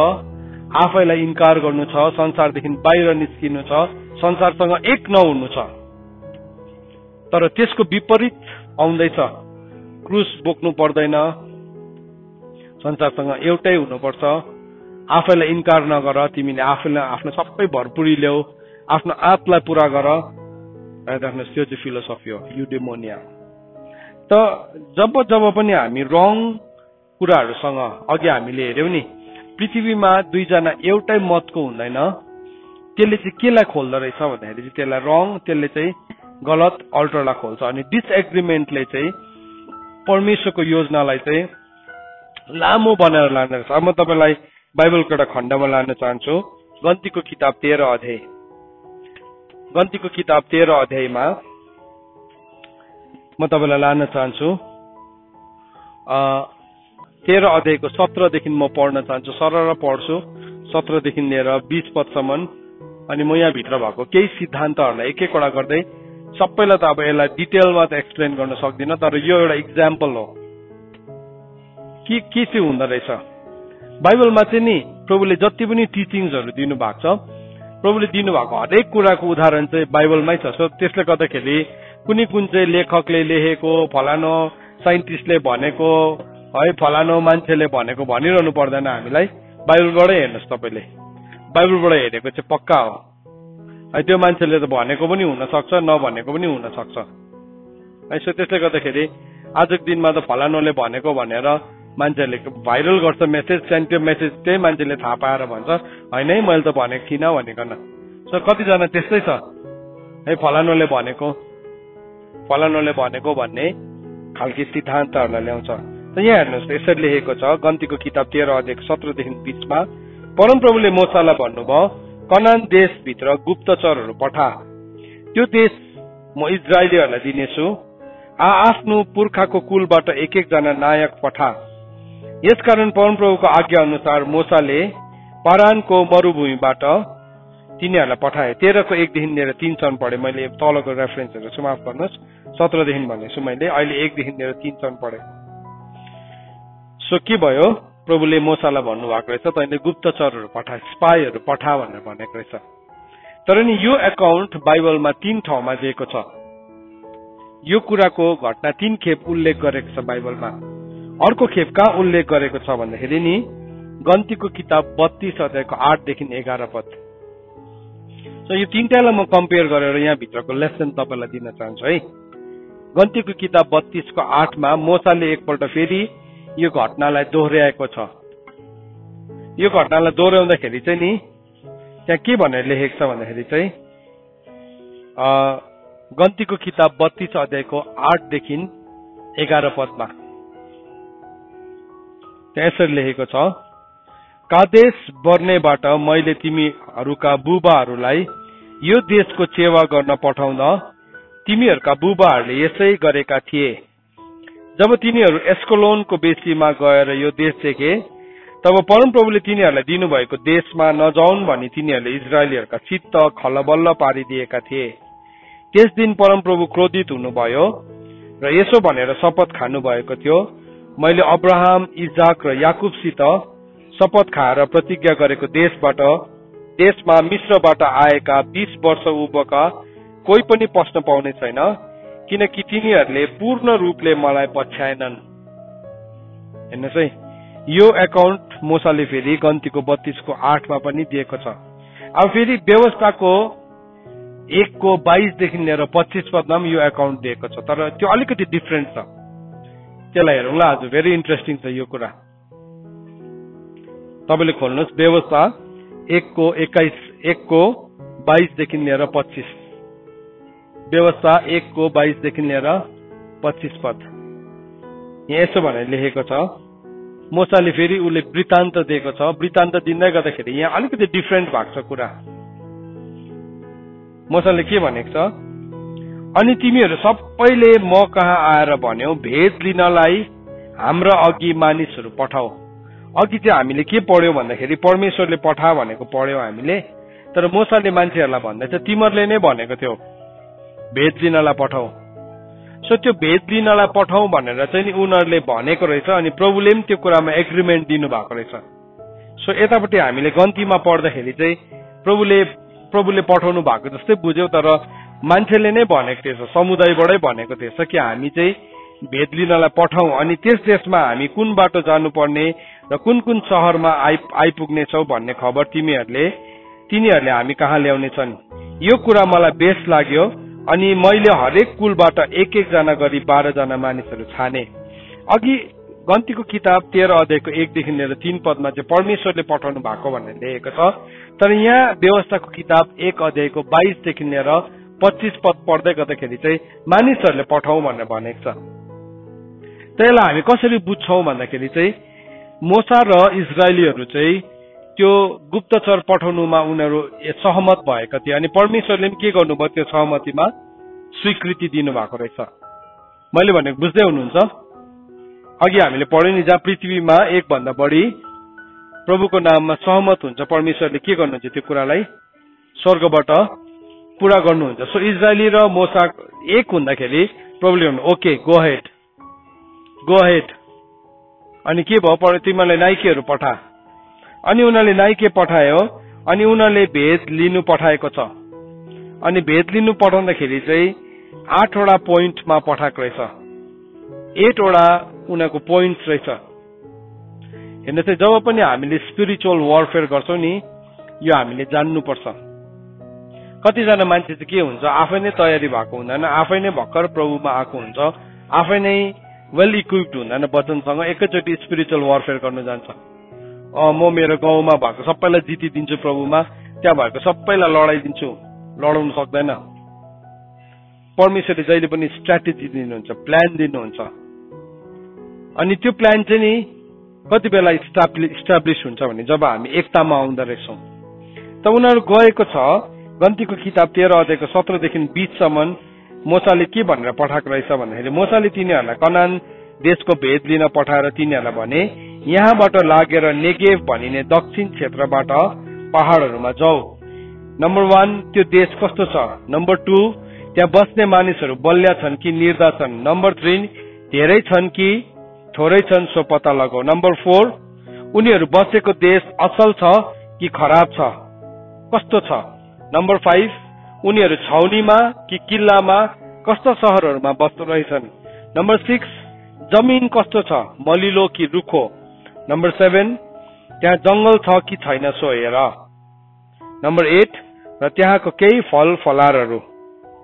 आफैलाई इन्कार गर्नु छ, संसारदेखि बाहिर निस्किनु छ, संसारसँग एक नहुनु छ। तर त्यसको विपरीत आउँदैछ, क्रुस बोक्नु पर्दैन, संसारसँग एउटै हुनुपर्छ, आफैलाई इन्कार नगर, तिमीले आफैलाई आफ्नो सबै भरपुरी ल्याऊ, आफ्नो आत्मलाई पूरा गर। त्यो चाहिँ फिलोसफी हो, युडेमोनिया। त जब पनि हामी रङ कुराहरूसँग अघि हामीले हेर्यौं नि, पृथ्वीमा दुईजना एउटै मतको हुँदैन, त्यसले चाहिँ केलाई खोल्दो रहेछ भन्दाखेरि चाहिँ त्यसलाई रङ, त्यसले चाहिँ गलत अल्टरलाई खोल्छ। अनि डिसएग्रिमेन्टले चाहिँ परमेश्वरको योजनालाई चाहिँ लामो बनाएर लाने रहेछ। अब म तपाईँलाई बाइबलको एउटा खण्डमा लान चाहन्छु, गन्तीको किताब 13 अध्याय। गन्तीको किताब 13 अध्यायमा म तपाईँलाई लान चाहन्छु। 13 अध्यायको 17 देखि म पढ्न चाहन्छु, सरर पढ्छु 17 देखि लिएर 20 पदसम्म। अनि म यहाँ भित्र भएको केही सिद्धान्तहरूलाई एक एकवटा गर्दै, सबैलाई त अब यसलाई डिटेलमा त एक्सप्लेन गर्न सक्दिनँ, तर यो एउटा इक्जाम्पल हो के चाहिँ हुँदो रहेछ। बाइबलमा चाहिँ नि प्रभुले जति पनि टिचिङ्सहरू दिनुभएको छ, प्रभुले दिनुभएको हरेक कुराको उदाहरण चाहिँ बाइबलमै छ। सो त्यसले गर्दाखेरि कुनै कुन चाहिँ लेखकले लेखेको, फलानो साइन्टिस्टले भनेको है, फलानो मान्छेले भनेको भनिरहनु पर्दैन हामीलाई। बाइबलबाटै हेर्नुहोस्, तपाईँले बाइबलबाट हेरेको चाहिँ पक्का हो है। त्यो मान्छेले त भनेको पनि हुनसक्छ, नभनेको पनि हुनसक्छ है। सो त्यसले गर्दाखेरि आजको दिनमा त फलानोले भनेको भनेर मान्छेहरूले भाइरल गर्छ मेसेज, त्यहाँदेखि त्यो मेसेज त्यही मान्छेले थाहा पाएर भन्छ होइन है मैले त भनेको थिइनँ भनिकन। सो कतिजना त्यस्तै छ है, फलानोले भनेको भन्ने खालको सिद्धान्तहरूलाई ल्याउँछ। त यहाँ हेर्नुहोस्, यसरी लेखेको छ गन्तीको किताब 13 अध्यायको 17 देखि 20 मा, परमप्रभुले मोसालाई भन्नुभयो, कनान देशभित्र गुप्तचरहरू पठा, त्यो देश म इजरायलीहरूलाई दिनेछु, आफ्नो पुर्खाको कुलबाट एक एकजना नायक पठा। यसकारण परमप्रभुको आज्ञा अनुसार मोसाले पारानको मरुभूमिबाट तिनीहरूलाई पठाए। 13 को 1 देखि लिएर 3 सम्म पढे, मैले तलको रेफरेन्सहरू छु, माफ गर्नुहोस्, 17 देखि भनेछु मैले, अहिले 1 देखि लिएर 3 सम्म पढे। सो के भयो, प्रभुले मोसालाई भन्नुभएको रहेछ तैँले गुप्तचरहरू पठा, स्पाईहरू पठा भनेर भनेको रहेछ। तर नि यो एकाउन्ट बाइबलमा 3 ठाउँमा दिएको छ। यो कुराको घटना 3 खेप उल्लेख गरेको छ बाइबलमा। अर्को खेप कहाँ उल्लेख गरेको छ भन्दाखेरि नि गन्तीको किताब 32 अध्यायको 8 देखि 11 पद। सो यो तीनटालाई म कम्पेयर गरेर यहाँ भित्रको लेसन तपाईँलाई दिन चाहन्छु है। गन्तीको किताब 32 को 8 मा मोसाले एकपल्ट फेरि यो घटनालाई दोहोऱ्याएको छ। यो घटनालाई दोहोऱ्याउँदाखेरि चाहिँ नि त्यहाँ के भनेर लेखेको छ भन्दाखेरि चाहिँ गन्तीको किताब 32 अध्यायको 8 देखि 11 पदमा यसरी लेखेको छ, कादेश बर्नेबाट मैले तिमीहरूका बुबाहरूलाई यो देशको सेवा गर्न पठाउँदा तिमीहरूका बुबाहरूले यसै गरेका थिए। जब तिनीहरू एस्कोलोनको बेसीमा गएर यो देश देखे, तब परमप्रभुले तिनीहरूलाई दिनुभएको देशमा नजाउन् भनी तिनीहरूले इजरायलीहरूका चित्त खलबल्ल पारिदिएका थिए। त्यस दिन परमप्रभु क्रोधित हुनुभयो र यसो भनेर शपथ खानुभएको थियो, मैले अब्राहम, इजाक र याकुबसित शपथ खाएर प्रतिज्ञा गरेको देशमा मिश्रबाट आएका 20 वर्ष उभका कोही पनि पस्न पाउने छैन, किनकि तिनीहरूले पूर्ण रूपले मलाई पछ्याएनन्। हेर्नुहोस् है, यो एकाउन्ट मोसाले फेरि गन्तीको 32को 8मा पनि दिएको छ। अब फेरि व्यवस्थाको 1को 22 देखि लिएर 25 पदमा पनि यो एकाउन्ट दिएको छ, तर त्यो अलिकति डिफरेन्ट छ। त्यसलाई हेरौँला आज, भेरी इन्ट्रेस्टिङ छ यो कुरा। तपाईले खोल्नुहोस् व्यवस्था 1को 22 देखि लिएर 25। व्यवस्था 1को 22 देखि लिएर 25 पद। यहाँ यसो भनेर लेखेको छ, मोसाले फेरि उसले वृत्तान्त दिएको छ। वृत्तान्त दिँदै गर्दाखेरि यहाँ अलिकति डिफरेन्ट भएको छ कुरा। मोसाले के भनेको छ, अनि तिमीहरू सबैले म कहाँ आएर भन्यौ, भेद लिनलाई हाम्रा अघि मानिसहरू पठाऊ। अघि चाहिँ हामीले के पढ्यौं भन्दाखेरि परमेश्वरले पठा भनेको पढ्यौं हामीले, तर मोसाले मान्छेहरूलाई भन्दैछ तिमीहरूले नै भनेको थियो भेद लिनलाई पठाऊ। सो त्यो भेद लिनलाई पठाऊ भनेर चाहिँ नि उनीहरूले भनेको रहेछ, अनि प्रभुले पनि त्यो कुरामा एग्रिमेन्ट दिनु भएको रहेछ। सो यतापट्टि हामीले गन्तीमा पढ्दाखेरि चाहिँ प्रभुले पठाउनु भएको जस्तै बुझ्यौ, तर मान्छेले नै भनेको थिएछ, समुदायबाटै भनेको थिएछ कि हामी चाहिँ भेद लिनलाई पठाऊ, अनि त्यस देशमा हामी कुन बाटो जानुपर्ने र कुन कुन शहरमा आइपुग्नेछौ भन्ने खबर तिनीहरूले हामी कहाँ ल्याउनेछन्। यो कुरा मलाई बेस लाग्यो, अनि मैले हरेक कुलबाट एक जना गरी 12 जना मानिसहरू छाने। अघि गन्तीको किताब 13 अध्यायको 1 देखि लिएर 3 पदमा चाहिँ परमेश्वरले पठाउनु भएको भनेर लेखेको छ, तर यहाँ व्यवस्थाको किताब 1 अध्यायको 22 देखि लिएर 25 पद पढ्दै गर्दाखेरि चाहिँ मानिसहरूले पठाऊ भनेर भनेको छ। त्यसलाई हामी कसरी बुझ्छौं भन्दाखेरि चाहिँ मोसा र इजरायलीहरू चाहिँ त्यो गुप्तचर पठाउनुमा उनीहरू सहमत भएका थिए, अनि परमेश्वरले पनि के गर्नुभयो, त्यो सहमतिमा स्वीकृति दिनुभएको रहेछ। मैले भनेको बुझ्दै हुनुहुन्छ? अघि हामीले पढ्यौं नि, जहाँ पृथ्वीमा एक भन्दा बढी प्रभुको नाममा सहमत हुन्छ, परमेश्वरले के गर्नुहुन्छ, त्यो कुरालाई स्वर्गबाट पूरा गर्नुहुन्छ। सो इजरायली र मोसा एक हुँदाखेरि प्रभुले भन्नु ओके गो हेड। अनि के भयो, तिमीलाई नाइकेहरू पठा। अनि उनीहरूले नाइके पठायो, अनि उनीहरूले भेद लिनु पठाएको छ। अनि भेद लिनु पठाउँदाखेरि चाहिँ 8 वटा पोइन्टमा पठाएको रहेछ, 8 वटा उनीहरूको पोइन्ट्स रहेछ। हेर्नु चाहिँ जब पनि हामीले स्पिरिचुअल वारफेयर गर्छौं नि, यो हामीले जान्नुपर्छ। कतिजना मान्छे चाहिँ के हुन्छ, आफै नै तयारी भएको हुँदैन, आफै नै भर्खर प्रभुमा आएको हुन्छ, आफै नै वेल इक्विप्ड हुँदैन वचनसँग, एकैचोटि स्पिरिचुअल वारफेयर गर्नु जान्छ। म मेरो गाउँमा भएको सबैलाई जितिदिन्छु प्रभुमा, त्यहाँ भएको सबैलाई लडाइदिन्छु, लडाउनु सक्दैन। परमेश्वरले जहिले पनि स्ट्राटेजी दिनुहुन्छ, प्लान दिनुहुन्छ, अनि त्यो प्लान चाहिँ नि कति बेला इस्टाब्लिस हुन्छ भने जब हामी एकतामा आउँदो रहेछौँ। त उनीहरू गएको छ, गन्तीको किताब 13 अध्यायको 17 देखि 20 सम्म मोसाले के भनेर पठाएको रहेछ भन्दाखेरि, मोसाले तिनीहरूलाई कनान देशको भेद लिन पठाएर तिनीहरूलाई भने, यहाँबाट लागेर नेगेव भनिने दक्षिण क्षेत्रबाट पहाड़हरूमा जाऊ। नम्बर 1 त्यो देश कस्तो छ, नम्बर 2 त्यहाँ बस्ने मानिसहरू बलिया छन् कि निर्धा छन्, नम्बर 3 धेरै छन् कि थोरै छन् सो पत्ता लगाऊ, नम्बर 4 उनीहरू बसेको देश असल छ कि खराब छ, कस्तो छ, नम्बर 5 उनीहरू छाउनीमा कि किल्लामा कस्ता शहरहरूमा बस्दो रहेछन्, नम्बर 6 जमिन कस्तो छ, मलिलो कि रुखो, नम्बर 7 त्यहाँ जंगल छ कि छैन सो हेर, नम्बर 8 र त्यहाँको केही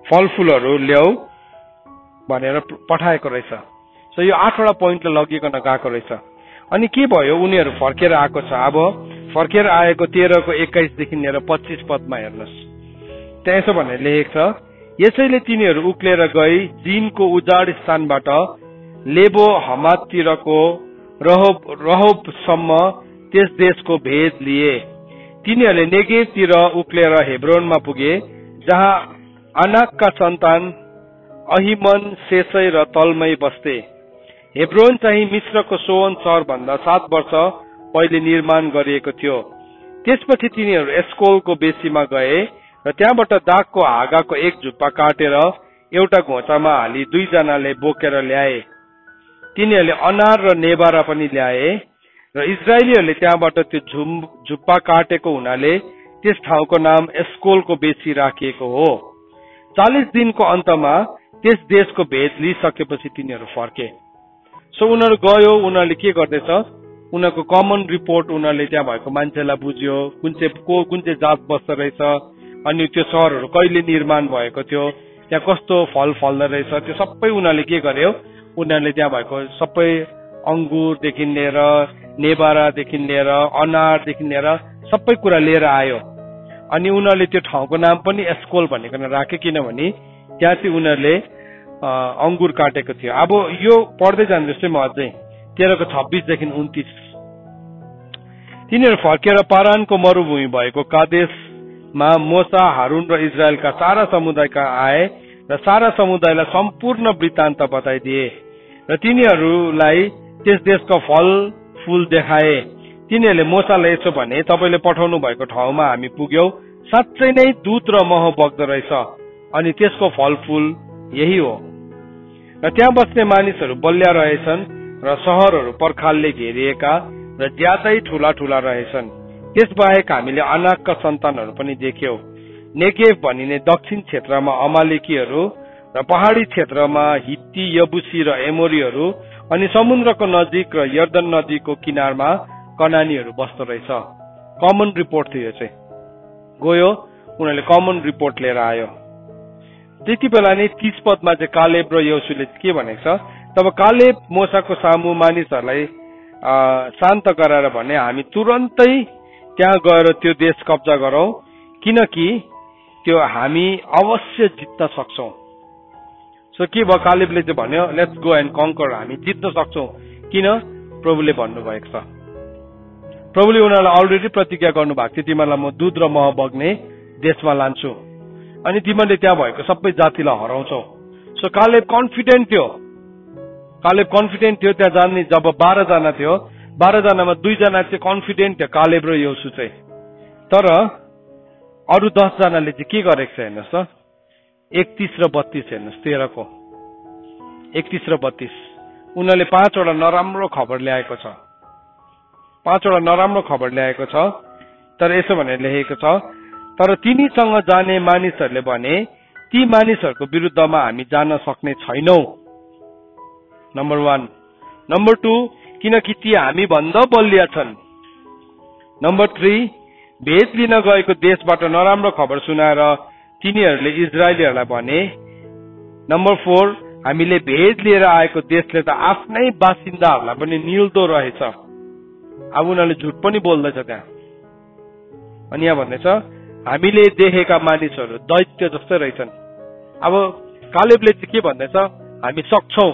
फलफूलहरू ल्याऊ भनेर पठाएको रहेछ। सो यो 8 वटा पोइन्टले लगिकन गएको रहेछ। अनि के भयो, उनीहरू फर्केर आएको छ। अब फर्केर आएको 13 को 21 देखि लिएर 25 पदमा हेर्नुहोस्, त्यहाँ यसो भनेर लेखेको छ, यसैले तिनीहरू उक्लेर गई जिनको उजाड स्थानबाट लेबो हमाततिरको रहोबसम्म त्यस देशको भेद लिए। तिनीहरूले नेगेवतिर उक्लेर हेब्रोनमा पुगे, जहाँ अनाकका सन्तान अहिमन, शेषै र तलमै बस्थे। हेब्रोन चाहिँ मिश्रको सोवन शहर भन्दा 7 वर्ष पहिले निर्माण गरिएको थियो। त्यसपछि तिनीहरू एस्कोलको बेसीमा गए र त्यहाँबाट दागको हाँगाको एक झुप्पा काटेर एउटा घोचामा हाली 2 जनाले बोकेर ल्याए। तिनीहरूले अनार र नेबारा पनि ल्याए र इजरायलीहरूले त्यहाँबाट त्यो झुप्पा काटेको हुनाले त्यस ठाउँको नाम एस्कोलको बेसी राखिएको हो। 40 दिनको अन्तमा त्यस देशको भेद लिइसकेपछि तिनीहरू फर्के। सो उनीहरू गयो, उनीहरूले के गर्दैछ, उनीहरूको कमन रिपोर्ट उनीहरूले त्यहाँ भएको मान्छेलाई बुझ्यो, कुन चाहिँ जात बस्दो रहेछ, अनि त्यो सहरहरू कहिले निर्माण भएको थियो, त्यहाँ कस्तो फल फल्दो रहेछ, त्यो सबै उनीहरूले के गर्यो, उनीहरूले त्यहाँ भएको सबै अंगुरदेखि लिएर नेबारादेखि लिएर अनारदेखि लिएर सबै कुरा लिएर आयो। अनि उनीहरूले त्यो ठाउँको नाम पनि एस्कोल भनेर राखे, किनभने त्यहाँ चाहिँ उनीहरूले अंगुर काटेको थियो। अब यो पढ्दै जान्दैछु म अझै 13:26 देखि 29। तिनीहरू फर्केर पारानको मरुभूमि भएको कादेशमा मोसा, हारून र इजरायलका सारा समुदायका आए र सारा समुदायलाई सम्पूर्ण वृत्तान्त बताइदिए र तिनीहरूलाई त्यस देशको फल फूल देखाए। तिनीहरूले मोसालाई यसो भने, तपाईले पठाउनु भएको ठाउँमा हामी पुग्यौं, साँच्चै नै दूध र मह बग्दो रहेछ, अनि त्यसको फलफूल यही हो। र त्यहाँ बस्ने मानिसहरू बलिया रहेछन् र शहरहरू पर्खालले घेरिएका र ज्यादै ठूला ठूला रहेछन्। त्यसबाहेक हामीले अनाकका सन्तानहरू पनि देख्यौं। नेगेव भनिने दक्षिण क्षेत्रमा अमालेकीहरू र पहाडी क्षेत्रमा हित्ती, यबुसी र एमोरीहरू, अनि समुद्रको नजिक र यर्दन नदीको किनारमा कनानीहरू बस्दो रहेछ। कमन रिपोर्ट थियो यो चाहिँ। गयो, उनीहरूले कमन रिपोर्ट लिएर आयो। त्यति बेला नै 30 पदमा चाहिँ कालेब र योसुले के भनेको छ, तब कालेब मोसाको सामु मानिसहरूलाई शान्त गराएर भने, हामी तुरन्तै त्यहाँ गएर त्यो देश कब्जा गरौं, किनकि त्यो हामी अवश्य जित्न सक्छौं। सो के भयो, कालेबले चाहिँ भन्यो, लेट्स गो एन्ड कन्कर, हामी जित्न सक्छौं। किन? प्रभुले भन्नुभएको छ। प्रभुले उनीहरूलाई अलरेडी प्रतिज्ञा गर्नुभएको थियो, तिमीहरूलाई म दूध र मह बग्ने देशमा लान्छु अनि तिमीहरूले त्यहाँ भएको सबै जातिलाई हराउँछौ। सो कालेब कन्फिडेन्ट थियो। त्यहाँ जाने जब 12 जना थियो, 12 जनामा 2 जना चाहिँ कन्फिडेन्ट थियो, कालेब र योसु चाहिँ। तर अरू 10 जनाले चाहिँ के गरेको छ हेर्नुहोस् त, 31 र 32 हेर्नुहोस्, 13 को 31 र 32। उनीहरूले 5 वटा नराम्रो खबर ल्याएको छ। 5 वटा नराम्रो खबर ल्याएको छ। तर यसो भनेर लेखेको छ, तर तिनीसँग जाने मानिसहरूले भने, ती मानिसहरूको विरुद्धमा हामी जान सक्ने छैनौं। नम्बर 1। नम्बर 2, किनकि ती हामी भन्दा बलिया छन्। नम्बर 3, भेद लिन गएको देशबाट नराम्रो खबर सुनाएर तिनीहरूले इजरायलीहरूलाई भने। नम्बर 4, हामीले भेद लिएर आएको देशले त आफ्नै बासिन्दाहरूलाई पनि निल्दो रहेछ। अब उनीहरूले झुट पनि बोल्दैछ त्यहाँ। अनि यहाँ भन्दैछ, हामीले देखेका मानिसहरू दैत्य जस्तै रहेछन्। अब कालेबले चाहिँ के भन्दैछ, हामी सक्छौं,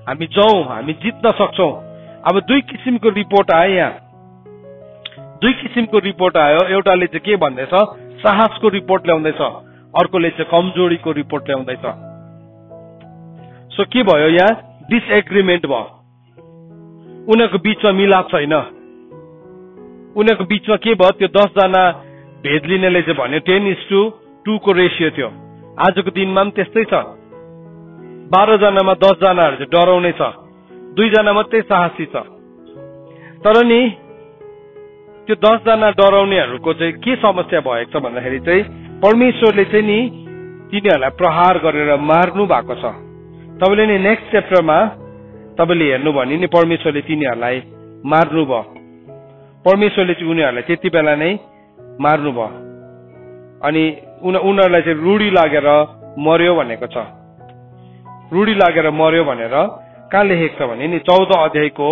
हामी जाउँ, हामी जित्न सक्छौं। अब 2 किसिमको रिपोर्ट आयो यहाँ। 2 किसिमको रिपोर्ट आयो। एउटाले चाहिँ के भन्दैछ, साहसको रिपोर्ट ल्याउँदैछ, अर्कोले चाहिँ कमजोरीको रिपोर्ट ल्याउँदैछ। सो के भयो, यहाँ डिसएग्रीमेन्ट भयो। उनीहरूको बीचमा मिलाप छैन। उनीहरूको बीचमा के भयो, त्यो 10 जना भेद लिनेले चाहिँ भन्यो 10:2 को रेसियो थियो। आजको दिनमा पनि त्यस्तै छ। 12 जनामा 10 जनाहरू चाहिँ डराउने छ, 2 जना मात्रै साहसी छ। तर नि त्यो 10 जना डराउनेहरूको चाहिँ के समस्या भएको छ भन्दाखेरि चाहिँ परमेश्वरले चाहिँ नि तिनीहरूलाई प्रहार गरेर मार्नु भएको छ। तपाईले नि नेक्स्ट च्याप्टरमा तपाईले हेर्नु भने नि परमेश्वरले तिनीहरूलाई मार्नु भयो। परमेश्वरले चाहिँ उनीहरूलाई त्यति बेला नै मार्नु भयो। अनि उनीहरूलाई चाहिँ रूढी लागेर मर्यो भनेको छ। रूढी लागेर मर्यो भनेर कहाँ लेखेको छ भने नि 14 अध्यायको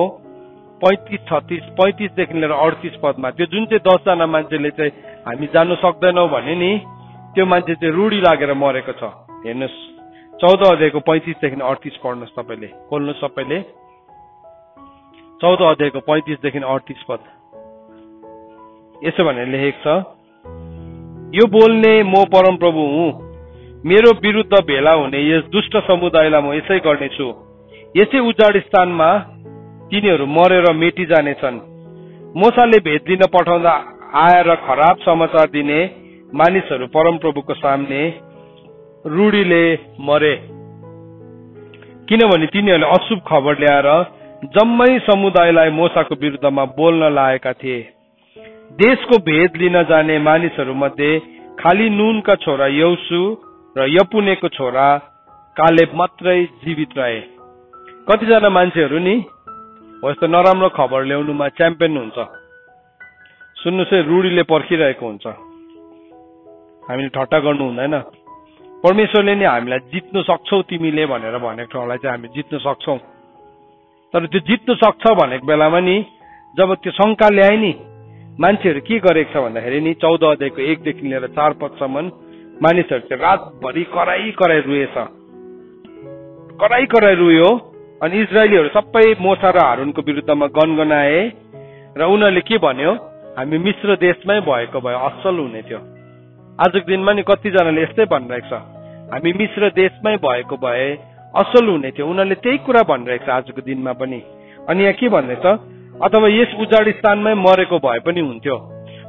35 देखि लिएर 38 पदमा, त्यो जुन चाहिँ 10 जना मान्छेले चाहिँ हामी जानु सक्दैनौ भने नि त्यो मान्छे चाहिँ रूढी लागेर मरेको छ। हेर्नुहोस् 14 अध्यायको 35 देखि 38 पढ्नुहोस् तपाईले, खोल्नुहोस् सबैले। 14 अध्यायको 35 देखि 38 पद यसो भनेर लेखेको छ, यो बोल्ने म परमप्रभु हुँ, मेरो विरुद्ध भेला हुने यस दुष्ट समुदायलाई म यसै गर्नेछु। यसै उजाड स्थानमा तिनीहरू मरेर मेटी जानेछन्। मोसाले भेट लिन पठाउँदा आएर खराब समाचार दिने मानिसहरू परमप्रभुको सामने रूढीले मरे, किनभने तिनीहरूले अशुभ खबर ल्याएर जम्मै समुदायलाई मोसाको विरुद्धमा बोल्न लागेका थिए। देशको भेद लिन जाने मानिसहरू मध्ये खाली नूनका छोरा यौसु र यपुनेको छोरा कालेब मात्रै जीवित रहे। कतिजना मान्छेहरू नि यस्तो नराम्रो खबर ल्याउनुमा च्याम्पियन हुन्छ। सुन्नुहोस् है, रूढीले पर्खिरहेको हुन्छ। हामीले ठट्टा गर्नु हुँदैन। परमेश्वरले नि हामीलाई जित्नु सक्छौ तिमीले भनेर भनेको ठाउँलाई चाहिँ हामी जित्न सक्छौ। तर त्यो जित्नु सक्छ भनेको बेलामा नि जब त्यो शंका ल्याए नि मान्छेहरू के गरेको छ भन्दाखेरि नि 14 अध्यायको 1 देखि लिएर 4 पदसम्म मानिसहरू चाहिँ रातभरि कराई रुएछ, कराई रुयो। अनि इजरायलीहरू सबै मोसा र हारूनको विरुद्धमा गनगनाए र उनीहरूले के भन्यो, हामी मिश्र देशमै भएको भए असल हुने थियो। आजको दिनमा नि कतिजनाले यस्तै भनिरहेको छ, हामी मिश्र देशमै भएको भए असल हुने थियो। उनीहरूले त्यही कुरा भनिरहेको छ आजको दिनमा पनि। अनि यहाँ के भन्दैछ, अथवा यस उजाड स्थानमै मरेको भए पनि हुन्थ्यो।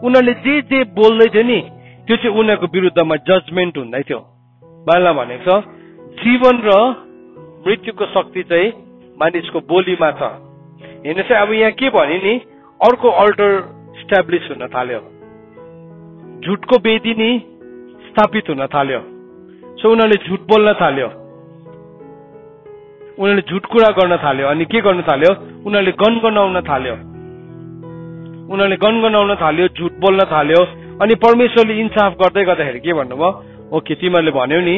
उनीहरूले जे बोल्दै थियो नि त्यो चाहिँ उनीहरूको विरुद्धमा जजमेन्ट हुँदै थियो। बाइबलमा भनेको छ जीवन र मृत्युको शक्ति चाहिँ मानिसको बोलीमा छ। हेर्नुहोस् अब यहाँ के भने नि अर्को अल्टर स्ट्याब्लिस हुन थाल्यो, झुटको वेदी नि स्थापित हुन थाल्यो। सो उनीहरूले झुट बोल्न थाल्यो, उनीहरूले झुट कुरा गर्न थाल्यो। अनि के गर्न थाल्यो, उनीहरूले गनगनाउन थाल्यो, झुट बोल्न थाल्यो। अनि परमेश्वरले इन्साफ गर्दै गर्दाखेरि के भन्नुभयो, ओके तिमीहरूले भन्यौ नि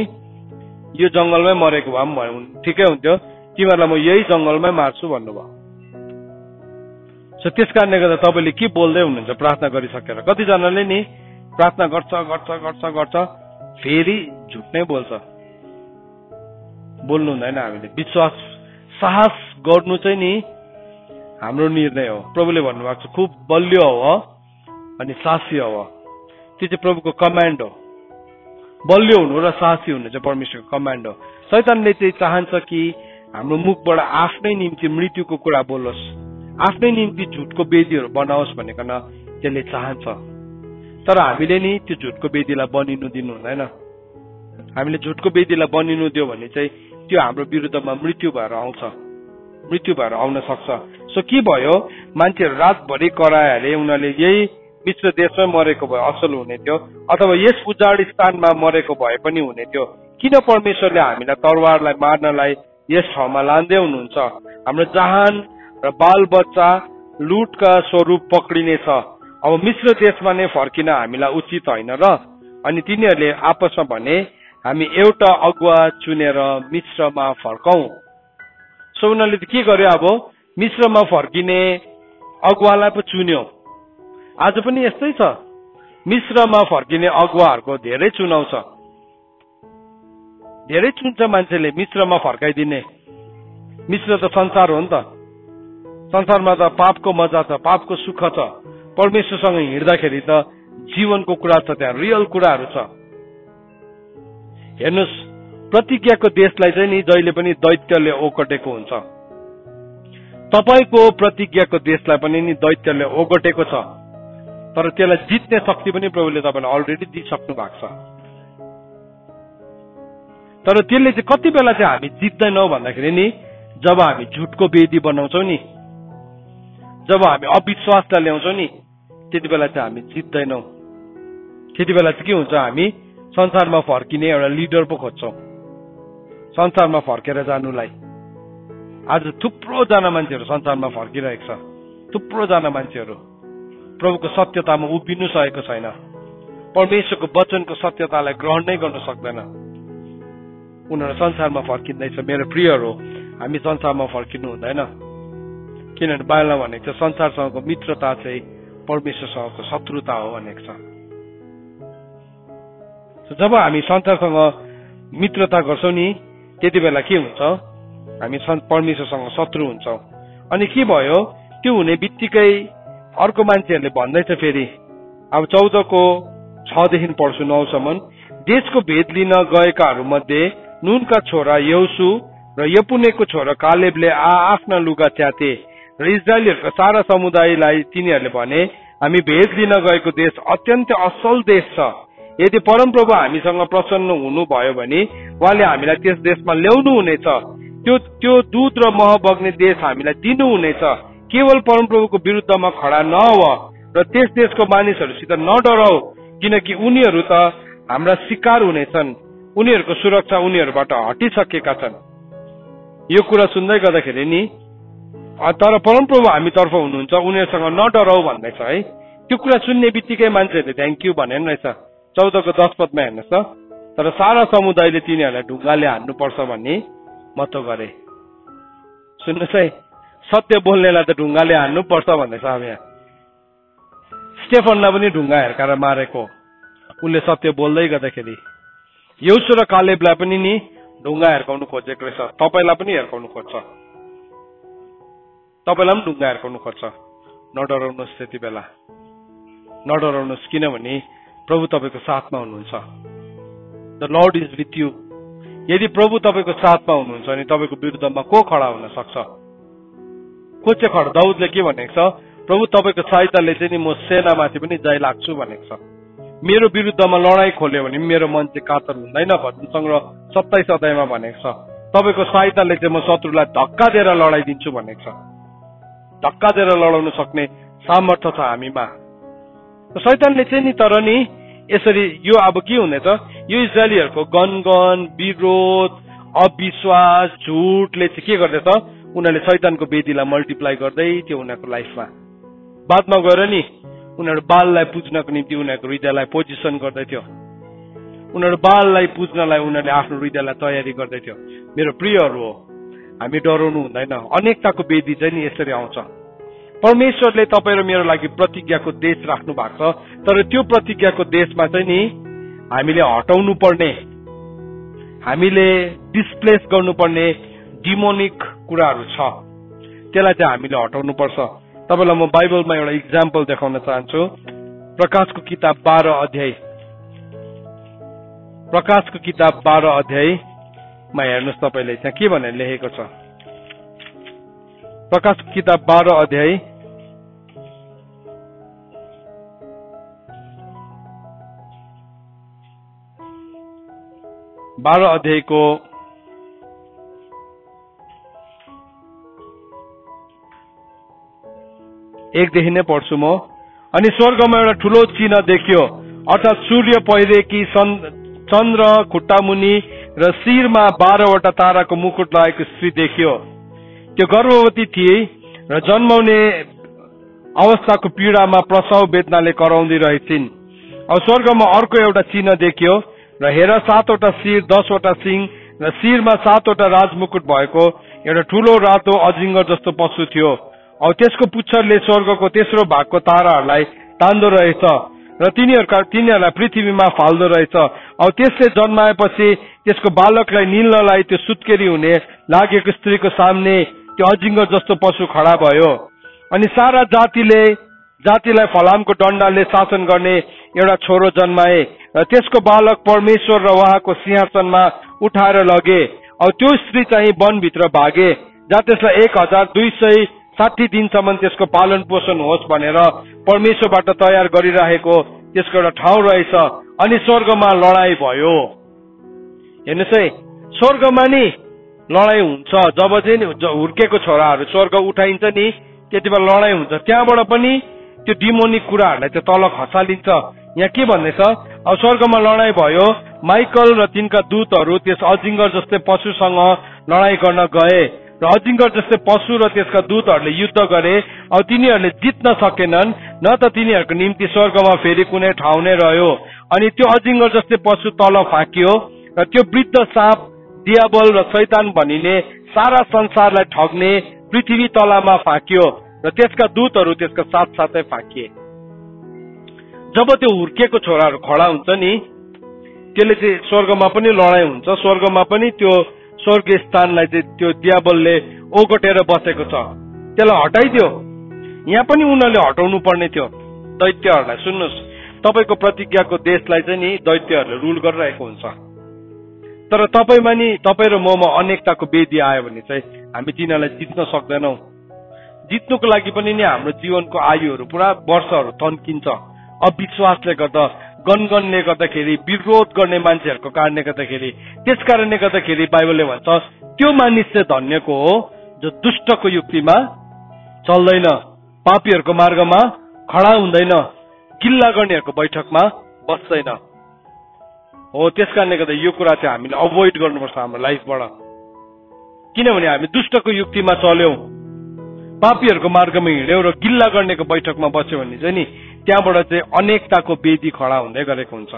यो जंगलमै मरेको भए पनि ठिकै हुन्थ्यो, तिमीहरूलाई म यही जंगलमै मार्छु भन्नुभयो। सो त्यस कारणले गर्दा तपाईँले के बोल्दै हुनुहुन्छ प्रार्थना गरिसकेर? कतिजनाले नि प्रार्थना गर्छ फेरि झुट नै बोल्छ। बोल्नु हुँदैन। हामीले विश्वास साहस गर्नु चाहिँ नि हाम्रो निर्णय हो। प्रभुले भन्नुभएको छ खुब बलियो हो अनि साहसी हो। त्यो चाहिँ प्रभुको कमान्ड हो। बलियो हुनु र साहसी हुनु चाहिँ परमेश्वरको कमान्ड हो। शैतानले चाहिँ चाहन्छ कि हाम्रो मुखबाट आफ्नै निम्ति मृत्युको कुरा बोलोस्, आफ्नै निम्ति झुटको वेदीहरू बनाओस् भनेकन त्यसले चाहन्छ। तर हामीले नि त्यो झुटको वेदीलाई बनिनु दिनु हुँदैन। हामीले झुटको वेदीलाई बनिनु दियो भने चाहिँ त्यो हाम्रो विरुद्धमा मृत्यु भएर आउन सक्छ। सो के भयो, मान्छेहरू रातभरि कराए, उनीहरूले यही मिश्र देशमै मरेको भए असल हुने थियो, अथवा यस उजाड स्थानमा मरेको भए पनि हुने थियो। किन परमेश्वरले हामीलाई तरवारलाई मार्नलाई यस ठाउँमा लाँदै हुनुहुन्छ? हाम्रो जहान र बाल बच्चा लुटका स्वरूप पक्रिनेछ। अब मिश्र देशमा नै फर्किन हामीलाई उचित होइन र? अनि तिनीहरूले आपसमा भने हामी एउटा अगुवा चुनेर मिश्रमा फर्कौं। सो उनीहरूले के गर्यो, अब मिश्रमा फर्किने अगुवालाई पो चुन्यो। आज पनि यस्तै छ, मिश्रमा फर्किने अगुवाहरूको धेरै चुनाव छ। धेरै चुन्छ मान्छेले मिश्रमा फर्काइदिने। मिश्र त संसार हो नि त। संसारमा त पापको मजा छ, पापको सुख छ। परमेश्वरसँग हिँड्दाखेरि त जीवनको कुरा छ, त्यहाँ रियल कुराहरू छ। हेर्नुहोस्, प्रतिज्ञाको देशलाई चाहिँ नि जहिले पनि दैत्यले ओगटेको हुन्छ। तपाईको प्रतिज्ञाको देशलाई पनि नि दैत्यले ओगटेको छ। तर त्यसलाई जित्ने शक्ति पनि प्रभुले तपाईलाई अलरेडी दिइसक्नु भएको छ। तर त्यसले चाहिँ कति बेला चाहिँ हामी जित्दैनौँ भन्दाखेरि नि जब हामी झुटको वेदी बनाउँछौँ नि, जब हामी अविश्वासलाई ल्याउँछौँ नि, त्यति बेला चाहिँ हामी जित्दैनौँ। त्यति बेला चाहिँ के हुन्छ, हामी संसारमा फर्किने एउटा लिडर पो खोज्छौँ, संसारमा फर्केर जानुलाई। आज थुप्रो जना मान्छेहरू संसारमा फर्किरहेको छ। थुप्रो जना मान्छेहरू प्रभुको सत्यतामा उभिनु सकेको छैन, परमेश्वरको वचनको सत्यतालाई ग्रहण नै गर्न सक्दैन। उनीहरू संसारमा फर्किँदैछ। मेरो प्रियहरू, हामी संसारमा फर्किनु हुँदैन। किनभने बाइबलमा भनेको छ संसारसँगको मित्रता चाहिँ परमेश्वरसँगको शत्रुता हो भनेको छ। जब हामी संसारसँग मित्रता गर्छौं नि त्यति बेला के हुन्छ, हामी परमेश्वरसँग शत्रु हुन्छौं। अनि के भयो, त्यो हुने बित्तिकै अर्को मान्छेहरूले भन्दैछ फेरि, अब 14:6 पढ्छु 9सम्म, देशको भेद लिन गएकाहरू मध्ये नूनका छोरा यहोशु र यपुनेको छोरा कालेबले आफ्ना लुगा च्याते र इजरायलीहरूको सारा समुदायलाई तिनीहरूले भने, हामी भेद लिन गएको देश अत्यन्त असल देश छ। यदि परमप्रभु हामीसँग प्रसन्न हुनुभयो भने उहाँले हामीलाई त्यस देशमा ल्याउनु हुनेछ। त्यो दूध र मह बग्ने देश हामीलाई दिनुहुनेछ। केवल परमप्रभुको विरुद्धमा खडा नह र त्यस देशको मानिसहरूसित नडराउ, किनकि उनीहरू त हाम्रा शिकार हुनेछन्। उनीहरूको सुरक्षा उनीहरूबाट हटिसकेका छन्। यो कुरा सुन्दै गर्दाखेरि नि, तर परमप्रभु हामी तर्फ हुनुहुन्छ, उनीहरूसँग नडराउ भन्दैछ है। त्यो कुरा सुन्ने बित्तिकै मान्छेहरूले थ्याङ्क यू भनेन रहेछ। 14:10 हेर्नुहोस् त, तर सारा समुदायले तिनीहरूलाई ढुङ्गाले हान्नुपर्छ भन्ने मतो गरे। सुन्नुहोस् है, सत्य बोल्नेलाई त ढुङ्गाले हान्नुपर्छ भन्दैछ। अब यहाँ स्टेफनलाई पनि ढुङ्गा हिर्काएर मारेको, उसले सत्य बोल्दै गर्दाखेरि। यहोशु र कालेबलाई पनि नि ढुङ्गा हिर्काउनु खोजेको रहेछ। तपाईँलाई पनि हिर्काउनु खोज्छ, तपाईँलाई पनि ढुङ्गा हिर्काउनु खोज्छ। नडराउनुहोस्, त्यति बेला नडराउनुहोस्, किनभने प्रभु तपाईँको साथमा हुनुहुन्छ। The lord is with you. यदि प्रभु तपाईँको साथमा हुनुहुन्छ भने तपाईँको विरुद्धमा को खडा हुन सक्छ? को चाहिँ खडा? दाउदले के भनेको छ, प्रभु तपाईँको सहायताले चाहिँ नि म सेनामाथि पनि जय लाग्छु भनेको छ। मेरो विरुद्धमा लडाईँ खोल्यो भने मेरो मन चाहिँ कातर हुँदैन, भजन सङ्ग्रह 27 अध्यायमा भनेको छ। तपाईँको सहायताले चाहिँ म शत्रुलाई धक्का दिएर लडाइदिन्छु भनेको छ। धक्का दिएर लडाउन सक्ने सामर्थ्य छ हामीमा। शैतानले चाहिँ नि, तर नि यसरी यो अब के हुनेछ, यो इजरायलीहरूको गनगन, विरोध, अविश्वास, झुटले चाहिँ के गर्दैछ, उनीहरूले शैतानको वेदीलाई मल्टिप्लाई गर्दै थियो उनीहरूको लाइफमा। बादमा गएर नि उनीहरू बाललाई पुज्नको निम्ति उनीहरूको हृदयलाई पोजिसन गर्दै थियो। उनीहरू बाललाई पुज्नलाई उनीहरूले आफ्नो हृदयलाई तयारी गर्दै थियो। मेरो प्रियहरू हो, हामी डराउनु हुँदैन। अनेकताको वेदी चाहिँ नि यसरी आउँछ। परमेश्वरले तपाईँ र मेरो लागि प्रतिज्ञाको देश राख्नु भएको छ, तर त्यो प्रतिज्ञाको देशमा चाहिँ नि हामीले हटाउनु पर्ने, हामीले डिस्प्लेस गर्नुपर्ने डिमोनिक कुराहरू छ। त्यसलाई चाहिँ हामीले हटाउनु पर्छ। तपाईँलाई म बाइबलमा एउटा इक्जाम्पल देखाउन चाहन्छु। प्रकाशको किताब 12 अध्याय, प्रकाशको किताब 12 अध्यायमा हेर्नुहोस् तपाईँले त्यहाँ के भनेर लेखेको छ। प्रकाशको किताब 12 अध्याय 12 अध्यायको 1 देखि नै पढ्छु म। अनि स्वर्गमा एउटा ठूलो चिन्ह देखियो, अर्थात् सूर्य पहिरेकी, चन्द्र खुट्टामुनि र शिरमा 12वटा ताराको मुकुट लगाएको स्त्री देखियो। त्यो गर्भवती थिए र जन्माउने अवस्थाको पीडामा प्रसव वेदनाले कराउँदै रहेछिन्। अब स्वर्गमा अर्को एउटा चिन्ह देखियो र हेर 7वटा शिर, 10वटा सिंह र शिरमा 7वटा राजमुकुट भएको एउटा ठूलो रातो अजिङ्गर जस्तो पशु थियो। अब त्यसको पुच्छरले स्वर्गको तेस्रो भागको ताराहरूलाई तान्दो रहेछ र तिनीहरूलाई पृथ्वीमा फाल्दो रहेछ। अब त्यसले जन्माएपछि त्यसको बालकलाई निल्नलाई त्यो सुत्केरी हुने लागेको स्त्रीको सामने त्यो अजिङ्गर जस्तो पशु खडा भयो। अनि सारा जातिलाई फलामको डण्डाले शासन गर्ने एउटा छोरो जन्माए र त्यसको बालक परमेश्वर र उहाँको सिंहासनमा उठाएर लगे। अब त्यो स्त्री चाहिँ वनभित्र भागे, जहाँ त्यसलाई 1260 दिनसम्म त्यसको पालन पोषण होस् भनेर परमेश्वरबाट तयार गरिरहेको त्यसको एउटा ठाउँ रहेछ। अनि स्वर्गमा लडाई भयो। हेर्नुहोस् है, स्वर्गमा नि लडाई हुन्छ। जब चाहिँ हुर्केको छोराहरू स्वर्ग उठाइन्छ नि, त्यति बेला लडाई हुन्छ। त्यहाँबाट पनि त्यो डिमोनिक कुराहरूलाई चाहिँ तल खसालिन्छ। यहाँ के भन्दैछ, अब स्वर्गमा लडाई भयो। माइकल र तिनका दूतहरू त्यस अजिङ्गर जस्तै पशुसँग लडाई गर्न गए र अजिङ्गर जस्तै पशु र त्यसका दूतहरूले युद्ध गरे। अब तिनीहरूले जित्न सकेनन्, न त तिनीहरूको निम्ति स्वर्गमा फेरि कुनै ठाउँ नै रह्यो। अनि त्यो अजिङ्गर जस्तै पशु तल फाकियो र त्यो वृद्ध साँप, दियाबल र शैतान भनिने सारा संसारलाई ठग्ने पृथ्वी तलामा फाकियो र त्यसका दूतहरू त्यसका साथसाथै फाकिए। जब त्यो हुर्केको छोराहरू खडा हुन्छ नि, त्यसले चाहिँ स्वर्गमा पनि लडाईँ हुन्छ, स्वर्गमा पनि त्यो स्वर्गीय स्थानलाई चाहिँ त्यो दियाबलले ओगटेर बसेको छ, त्यसलाई हटाइदियो। यहाँ पनि उनीहरूले हटाउनु पर्ने थियो दैत्यहरूलाई। सुन्नुहोस्, तपाईँको प्रतिज्ञाको देशलाई चाहिँ नि दैत्यहरूले रुल गरिरहेको हुन्छ, तर तपाईँमा नि तपाईँ र ममा अनेकताको वेदी आयो भने चाहिँ हामी तिनीहरूलाई जित्न सक्दैनौँ। जित्नुको लागि पनि नि हाम्रो जीवनको आयुहरू पुरा वर्षहरू तन्किन्छ, अविश्वासले गर्दा, गनगनले गर्दाखेरि, विरोध गर्ने मान्छेहरूको कारणले गर्दाखेरि। त्यस कारणले गर्दाखेरि बाइबलले भन्छ त्यो मानिस चाहिँ धन्यको हो जो दुष्टको युक्तिमा चल्दैन, पापीहरूको मार्गमा खडा हुँदैन, गिल्ला गर्नेहरूको बैठकमा बस्दैन। हो, त्यस कारणले गर्दा यो कुरा चाहिँ हामीले अभोइड गर्नुपर्छ हाम्रो लाइफबाट। किनभने हामी दुष्टको युक्तिमा चल्यौं, पापीहरूको मार्गमा हिँड्यौं र गिल्ला गर्नेको बैठकमा बस्यो भने चाहिँ नि त्यहाँबाट चाहिँ अनेकताको वेदी खडा हुँदै गरेको हुन्छ।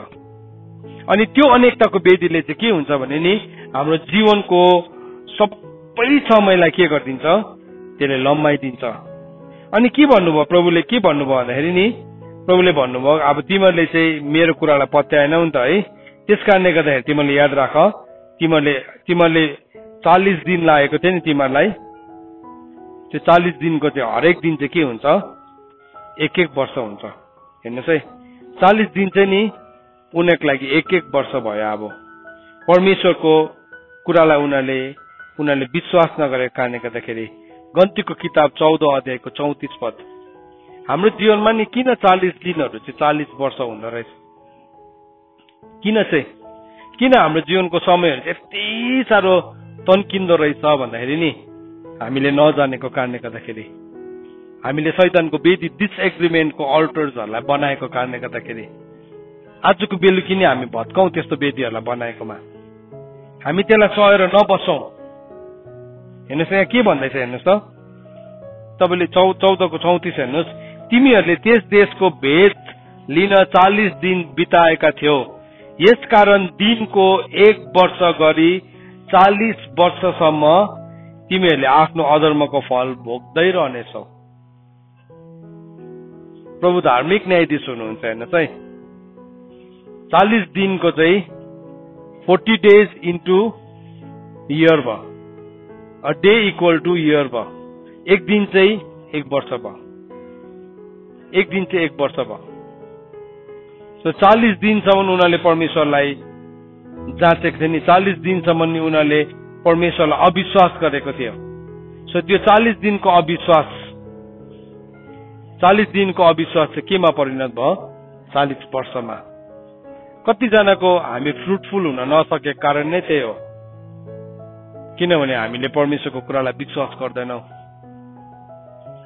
अनि त्यो अनेकताको वेदीले चाहिँ के हुन्छ भने नि हाम्रो जीवनको सबै समयलाई के गरिदिन्छ, त्यसले लम्बाइदिन्छ। अनि के भन्नुभयो प्रभुले, के भन्नुभयो भन्दाखेरि नि प्रभुले भन्नुभयो अब तिमीहरूले चाहिँ मेरो कुरालाई पत्याएनौ नि त है, त्यस कारणले गर्दाखेरि तिमीहरूले याद राख, तिमीहरूले 40 दिन लागेको थियो नि तिमीहरूलाई, त्यो 40 दिनको चाहिँ हरेक दिन चाहिँ के हुन्छ, एक वर्ष हुन्छ। हेर्नुहोस् है, 40 दिन चाहिँ नि उनीहरूको लागि एक वर्ष भयो। अब परमेश्वरको कुरालाई उनीहरूले विश्वास नगरेको कारणले गर्दाखेरि गन्तीको किताब 14 अध्यायको 34 पद, हाम्रो जीवनमा नि किन 40 दिनहरू चाहिँ 40 वर्ष हुँदो रहेछ? किन हाम्रो जीवनको समयहरू चाहिँ यति साह्रो तन्किँदो रहेछ भन्दाखेरि नि हामीले नजानेको कारणले गर्दाखेरि, हामीले शैतानको वेदी डिसएग्रिमेन्टको अल्टर्सहरूलाई बनाएको कारणले गर्दाखेरि आजको बेलुकी नै हामी भत्काउँ त्यस्तो वेदीहरूलाई बनाएकोमा, हामी त्यसलाई सहेर नबसौँ। हेर्नुहोस् यहाँ के भन्दैछ, हेर्नुहोस् त तपाईँले 14 को 34 हेर्नुहोस्, तिमीहरूले त्यस देशको भेद लिन 40 दिन बिताएका थियौ, यसकारण दिनको 1 वर्ष गरी 40 वर्षसम्म तिमीहरूले आफ्नो अधर्मको फल भोग्दै रहनेछौ। प्रभु धार्मिक न्यायाधीश हुनुहुन्छ। हेर्नुहोस् है, 40 दिनको चाहिँ 40 days इन्टु इयर भयो, a day equal two year भयो। एक दिन चाहिँ 1 वर्ष भयो, एक दिन चाहिँ 1 वर्ष भयो। सो 40 दिनसम्म उनीहरूले परमेश्वरलाई जाँचेको थियो नि, 40 दिनसम्म नि उनीहरूले परमेश्वरलाई अविश्वास गरेको थियो। सो त्यो 40 दिनको अविश्वास चाहिँ केमा परिणत भयो? 40 वर्षमा। कतिजनाको हामी फ्रुटफुल हुन नसकेको कारण नै त्यही हो, किनभने हामीले परमेश्वरको कुरालाई विश्वास गर्दैनौँ,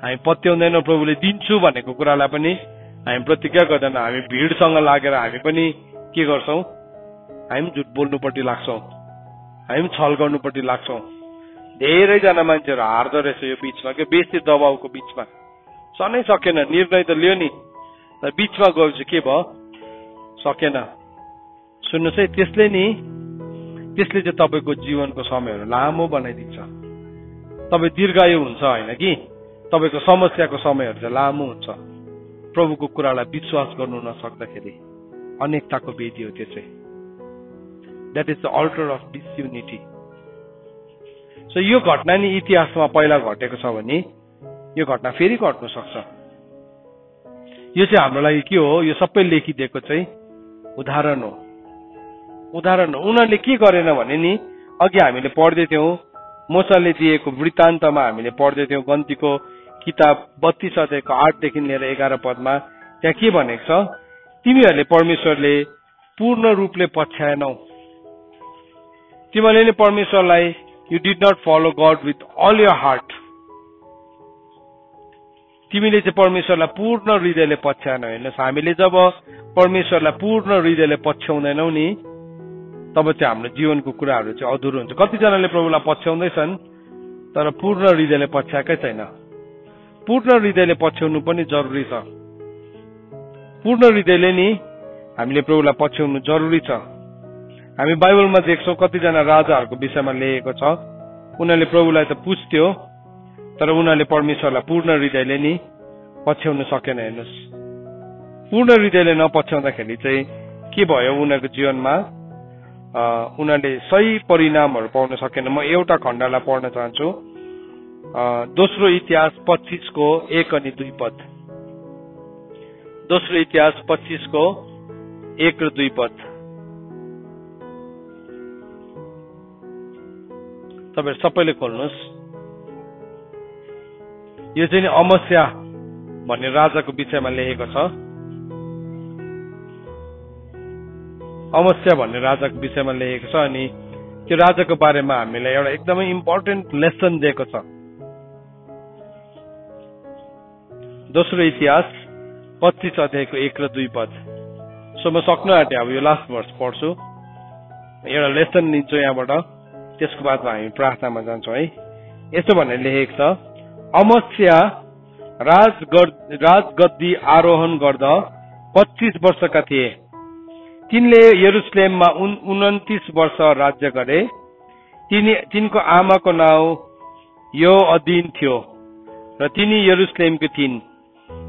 हामी पत्याउँदैनौँ। प्रभुले दिन्छु भनेको कुरालाई पनि हामी प्रतिज्ञा गर्दैनौँ। हामी भिडसँग लागेर हामी पनि के गर्छौँ, हामी झुट बोल्नुपट्टि लाग्छौँ, हामी छल गर्नुपट्टि लाग्छौँ। धेरैजना मान्छेहरू हार्दो रहेछ यो बीचमा, के बेसी दबाउको बीचमा। सनै सकेन, निर्णय त लियो नि, तर बीचमा गएपछि के भयो, सकेन। सुन्नुहोस् है, त्यसले चाहिँ तपाईँको जीवनको समयहरू लामो बनाइदिन्छ। तपाईँ दीर्घायु हुन्छ होइन कि, तपाईँको समस्याको समयहरू चाहिँ लामो हुन्छ। प्रभुको कुरालाई विश्वास गर्नु नसक्दाखेरि अनेकताको वेदी हो त्यो चाहिँ। That is the altar of disunity. So यो घटना नि इतिहासमा पहिला घटेको छ भने यो घटना फेरि घट्न सक्छ। यो चाहिँ हाम्रो लागि के हो, यो सबै लेखिदिएको चाहिँ उदाहरण हो। उनीहरूले के गरेन भने नि अघि हामीले पढ्दै थियौँ, मोसाले दिएको वृत्तान्तमा हामीले पढ्दै थियौँ, गन्तीको किताब 32 अध्यायको 8 देखि लिएर 11 पदमा त्यहाँ के भनेको छ, तिमीहरूले परमेश्वरले पूर्ण रूपले पछ्याएनौ, तिमीहरूले नै परमेश्वरलाई you did not follow God with all your heart, तिमीले चाहिँ परमेश्वरलाई पूर्ण हृदयले पछ्याएनौ। हेर्नुहोस्, हामीले जब परमेश्वरलाई पूर्ण हृदयले पछ्याउँदैनौ नि तब चाहिँ हाम्रो जीवनको कुराहरू चाहिँ अधुरो हुन्छ। कतिजनाले प्रभुलाई पछ्याउँदैछन् तर पूर्ण हृदयले पछ्याएकै छैन। पूर्ण हृदयले पछ्याउनु पनि जरुरी छ। पूर्ण हृदयले नि हामीले प्रभुलाई पछ्याउनु जरुरी छ। हामी बाइबलमा देख्छौँ कतिजना राजाहरूको विषयमा लेखेको छ, उनीहरूले प्रभुलाई त पुज्थ्यो तर उनीहरूले परमेश्वरलाई पूर्ण हृदयले नि पछ्याउन सकेन। हेर्नुहोस्, पूर्ण हृदयले नपछ्याउँदाखेरि चाहिँ के भयो, उनीहरूको जीवनमा उनीहरूले सही परिणामहरू पाउन सकेन। म एउटा खण्डलाई पढ्न चाहन्छु। दोस्रो इतिहास 25 को 1 अनि 2 पद। दोस्रो इतिहास 25 को 1 र 2 पद। तपाईहरु सबैले खोल्नुहोस्। यो चाहिँ अमस्या भन्ने राजाको विषयमा लेखेको छ। अमस्या भन्ने राजाको विषयमा लेखेको छ अनि त्यो राजाको बारेमा हामीलाई एउटा एकदमै इम्पोर्टेन्ट लेसन दिएको छ। दोस्रो इतिहास 25 अध्यायको 1 र 2 पद। सो म सक्नु आँटे, अब यो लास्ट वर्ष पढ्छु, एउटा लेसन लिन्छु यहाँबाट, त्यसको बादमा हामी प्रार्थनामा जान्छौँ है। यसो भनेर लेखेको छ, अमस्या राजगद्दी आरोहण गर्दा 25 वर्षका थिए। तिनले यरुसलेममा 29 वर्ष राज्य गरे। तिनको आमाको नाउँ योअदिन थियो र तिनी यरुसलेमकी थिइन्।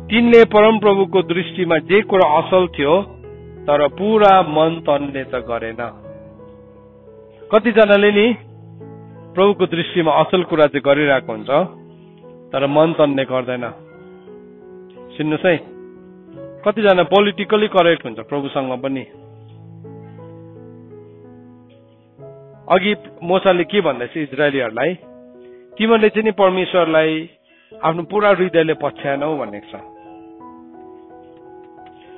तिनले परमप्रभुको दृष्टिमा जे कुरा असल थियो तर पूरा मन तनले त गरेन। कतिजनाले नि प्रभुको दृष्टिमा असल कुरा चाहिँ गरिरहेको हुन्छ तर मन तन्ने गर्दैन। सुन्नुहोस् है, कतिजना पोलिटिकली करेक्ट हुन्छ प्रभुसँग पनि। अघि मोसाले के भन्दैछ इजरायलीहरूलाई, तिमीहरूले चाहिँ नि परमेश्वरलाई आफ्नो पूरा हृदयले पछ्याएनौ भनेको छ।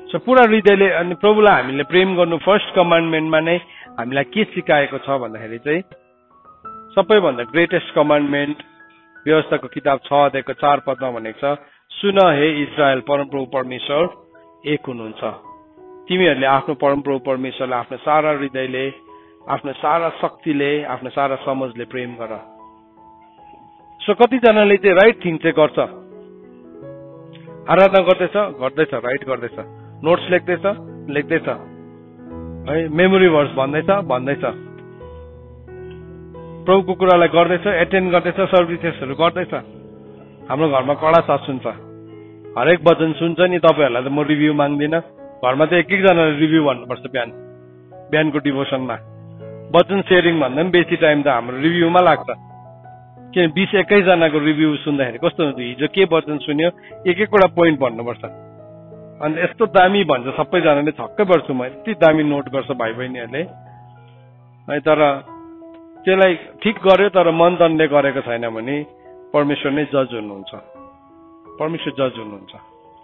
सो पूरा हृदयले अनि प्रभुलाई हामीले प्रेम गर्नु फर्स्ट कमान्डमेन्टमा नै हामीलाई के सिकाएको छ भन्दाखेरि चाहिँ सबैभन्दा ग्रेटेस्ट कमान्डमेन्ट व्यवस्थाको किताब 6 अध्यायको 4 पदमा भनेको छ, सुन हे इजरायल, परमप्रभु परमेश्वर एक हुनुहुन्छ। तिमीहरूले आफ्नो परमप्रभु परमेश्वरलाई आफ्नो सारा हृदयले, आफ्नो सारा शक्तिले, आफ्नो सारा समझले प्रेम गर। सो कतिजनाले चाहिँ राइट थिङ चाहिँ गर्छ, आराधना गर्दैछ, राइट गर्दैछ, नोट्स लेख्दैछ है, मेमोरी भर्स भन्दैछ, प्रभुको कुरालाई गर्दैछ, एटेन्ड गर्दैछ, सर्भिसेसहरू गर्दैछ। हाम्रो घरमा कडा साथ सुन्छ, हरेक वचन सुन्छ नि। तपाईँहरूलाई त म रिभ्यू माग्दिनँ, घरमा त एक एकजनाले रिभ्यू भन्नुपर्छ। बिहानको डिभोसनमा वचन सेयरिङ भन्दा पनि बेसी टाइम त हाम्रो रिभ्यूमा लाग्छ। किन 20-21 जनाको रिभ्यू सुन्दाखेरि कस्तो हुन्छ, हिजो के वचन सुन्यो एक एकवटा पोइन्ट भन्नुपर्छ। अनि यस्तो दामी भन्छ सबैजनाले, छक्कै पर्छु म, यति दामी नोट गर्छ भाइ बहिनीहरूले है। तर त्यसलाई ठिक गर्यो तर मन तनले गरेको छैन भने परमेश्वर नै जज हुनुहुन्छ। परमेश्वर जज हुनुहुन्छ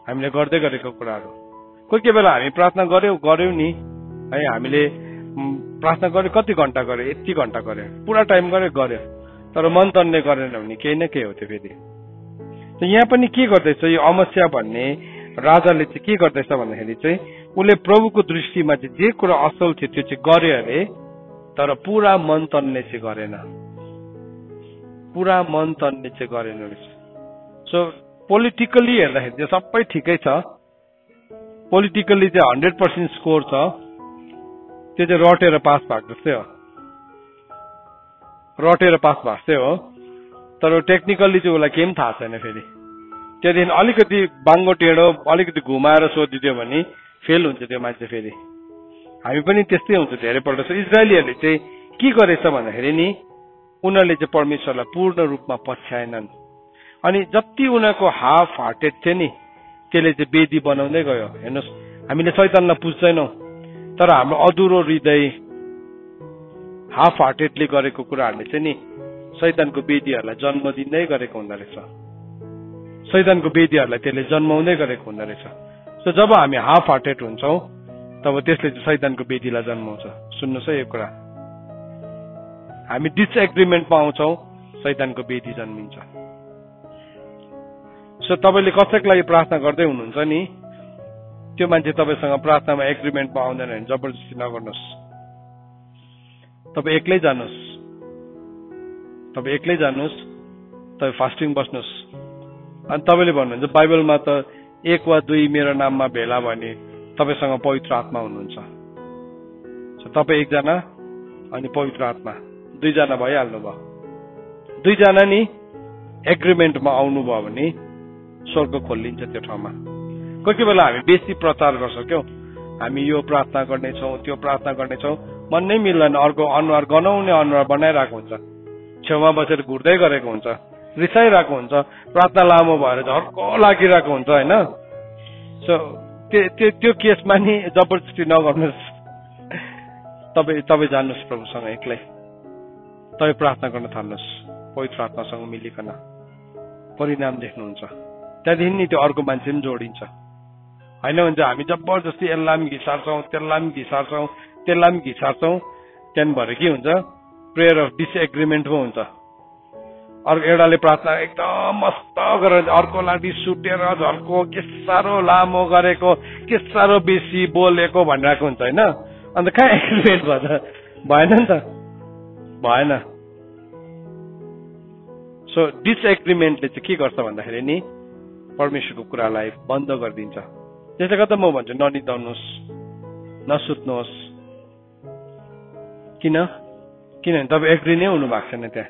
हामीले गर्दै गरेको कुराहरू। कोही बेला हामी प्रार्थना गर्यौं नि है, हामीले प्रार्थना गर्यो, कति घण्टा गर्यो, यति घण्टा गर्यो, पुरा टाइम गर्यो, तर मन तन्ने गरेन भने केही न केही हो त्यो फेरि। यहाँ पनि के गर्दैछ यो अमस्या भन्ने राजाले चाहिँ के गर्दैछ भन्दाखेरि चाहिँ उसले प्रभुको दृष्टिमा चाहिँ जे कुरा असल थियो त्यो चाहिँ गर्यो अरे, तर पूरा मन तन्ने चाहिँ गरेन। पूरा मन तन्ने चाहिँ गरेन रहेछ। सो पोलिटिकली हेर्दाखेरि चाहिँ सबै ठिकै छ, पोलिटिकली चाहिँ 100% स्कोर छ, त्यो चाहिँ रटेर पास भएको जस्तै हो, तर टेक्निकल्ली चाहिँ उसलाई केही पनि थाहा छैन। फेरि त्यहाँदेखि अलिकति बाङ्गो टेढो अलिकति घुमाएर सोधिदियो भने फेल हुन्छ त्यो मान्छे। फेरि हामी पनि त्यस्तै हुन्छ धेरैपल्ट। इजरायलीहरूले चाहिँ के गरेछ भन्दाखेरि नि उनीहरूले चाहिँ परमेश्वरलाई पूर्ण रूपमा पछ्याएनन्। अनि जति उनीहरूको हाफ हार्टेड थियो नि त्यसले चाहिँ वेदी बनाउँदै गयो। हेर्नुहोस्, हामीले शैतानलाई पुज्दैनौँ तर हाम्रो अधुरो हृदय हाफ हार्टेडले गरेको कुराहरूले चाहिँ नि शैतानको वेदीहरूलाई जन्म दिँदै गरेको हुँदो रहेछ। शैतानको वेदीहरूलाई त्यसले जन्माउँदै गरेको हुँदो रहेछ। सो जब हामी हाफ हार्टेड हुन्छौँ तब त्यसले चाहिँ शैतानको वेदीलाई जन्माउँछ। सुन्नुहोस् है यो कुरा, हामी डिसएग्रिमेन्टमा आउँछौँ, शैतानको वेदी जन्मिन्छ। सो तपाईँले कसैको लागि प्रार्थना गर्दै हुनुहुन्छ नि, त्यो मान्छे तपाईँसँग प्रार्थनामा एग्रिमेन्टमा आउँदैन भने जबरजस्ती नगर्नुहोस्। तपाईँ एक्लै जानुहोस्, तपाईँ फास्टिङ बस्नुहोस्। अनि तपाईँले भन्नुहुन्छ बाइबलमा त 1 वा 2 मेरो नाममा भेला भने तपाईँसँग पवित्र आत्मा हुनुहुन्छ। तपाईँ एकजना अनि पवित्र आत्मा 2 जना भइहाल्नु भयो। 2 जना नि एग्रिमेन्टमा आउनुभयो भने स्वर्ग खोलिन्छ त्यो ठाउँमा। कोही बेला हामी बेसी प्रचार गर्छौँ क्यौ, हामी यो प्रार्थना गर्नेछौँ, त्यो प्रार्थना गर्नेछौँ, मन नै मिल्दैन, अर्को अनुहार गनाउने अनुहार बनाइरहेको हुन्छ, छेउमा बसेर घुर्दै गरेको हुन्छ, रिसाइरहेको हुन्छ, प्रार्थना लामो भएर झर्को लागिरहेको हुन्छ होइन। सो त्यो केसमा नि जबरजस्ती नगर्नुहोस्, तपाईँ जानुहोस् प्रभुसँग एक्लै, तपाईँ प्रार्थना गर्न थाल्नुहोस् पवित्र आत्मासँग मिलिकन, परिणाम देख्नुहुन्छ। त्यहाँदेखि नि त्यो अर्को मान्छे पनि जोडिन्छ होइन। भने हामी जबरजस्ती यसलाई पनि घिसार्छौँ, त्यसलाई पनि घिसार्छौँ, त्यसलाई पनि घिसार्छौँ, त्यहाँदेखि भएर के हुन्छ, प्रेयर अफ डिसएग्रिमेन्ट पो हुन्छ। अर्को एउटाले प्रार्थना एकदम मस्त गरेर अर्कोलाई रिस सुटेर झर्को के साह्रो लामो गरेको, के साह्रो बेसी बोलेको भनिरहेको हुन्छ होइन। अन्त कहाँ एग्रिमेन्ट भएन नि त, भएन। सो डिसएग्रिमेन्टले चाहिँ के गर्छ भन्दाखेरि नि परमेश्वरको कुरालाई बन्द गरिदिन्छ। त्यसले गर्दा म भन्छु ननिदाउनुहोस्, नसुत्नुहोस्। किनभने तपाईँ एग्री नै हुनु भएको छैन, त्यहाँ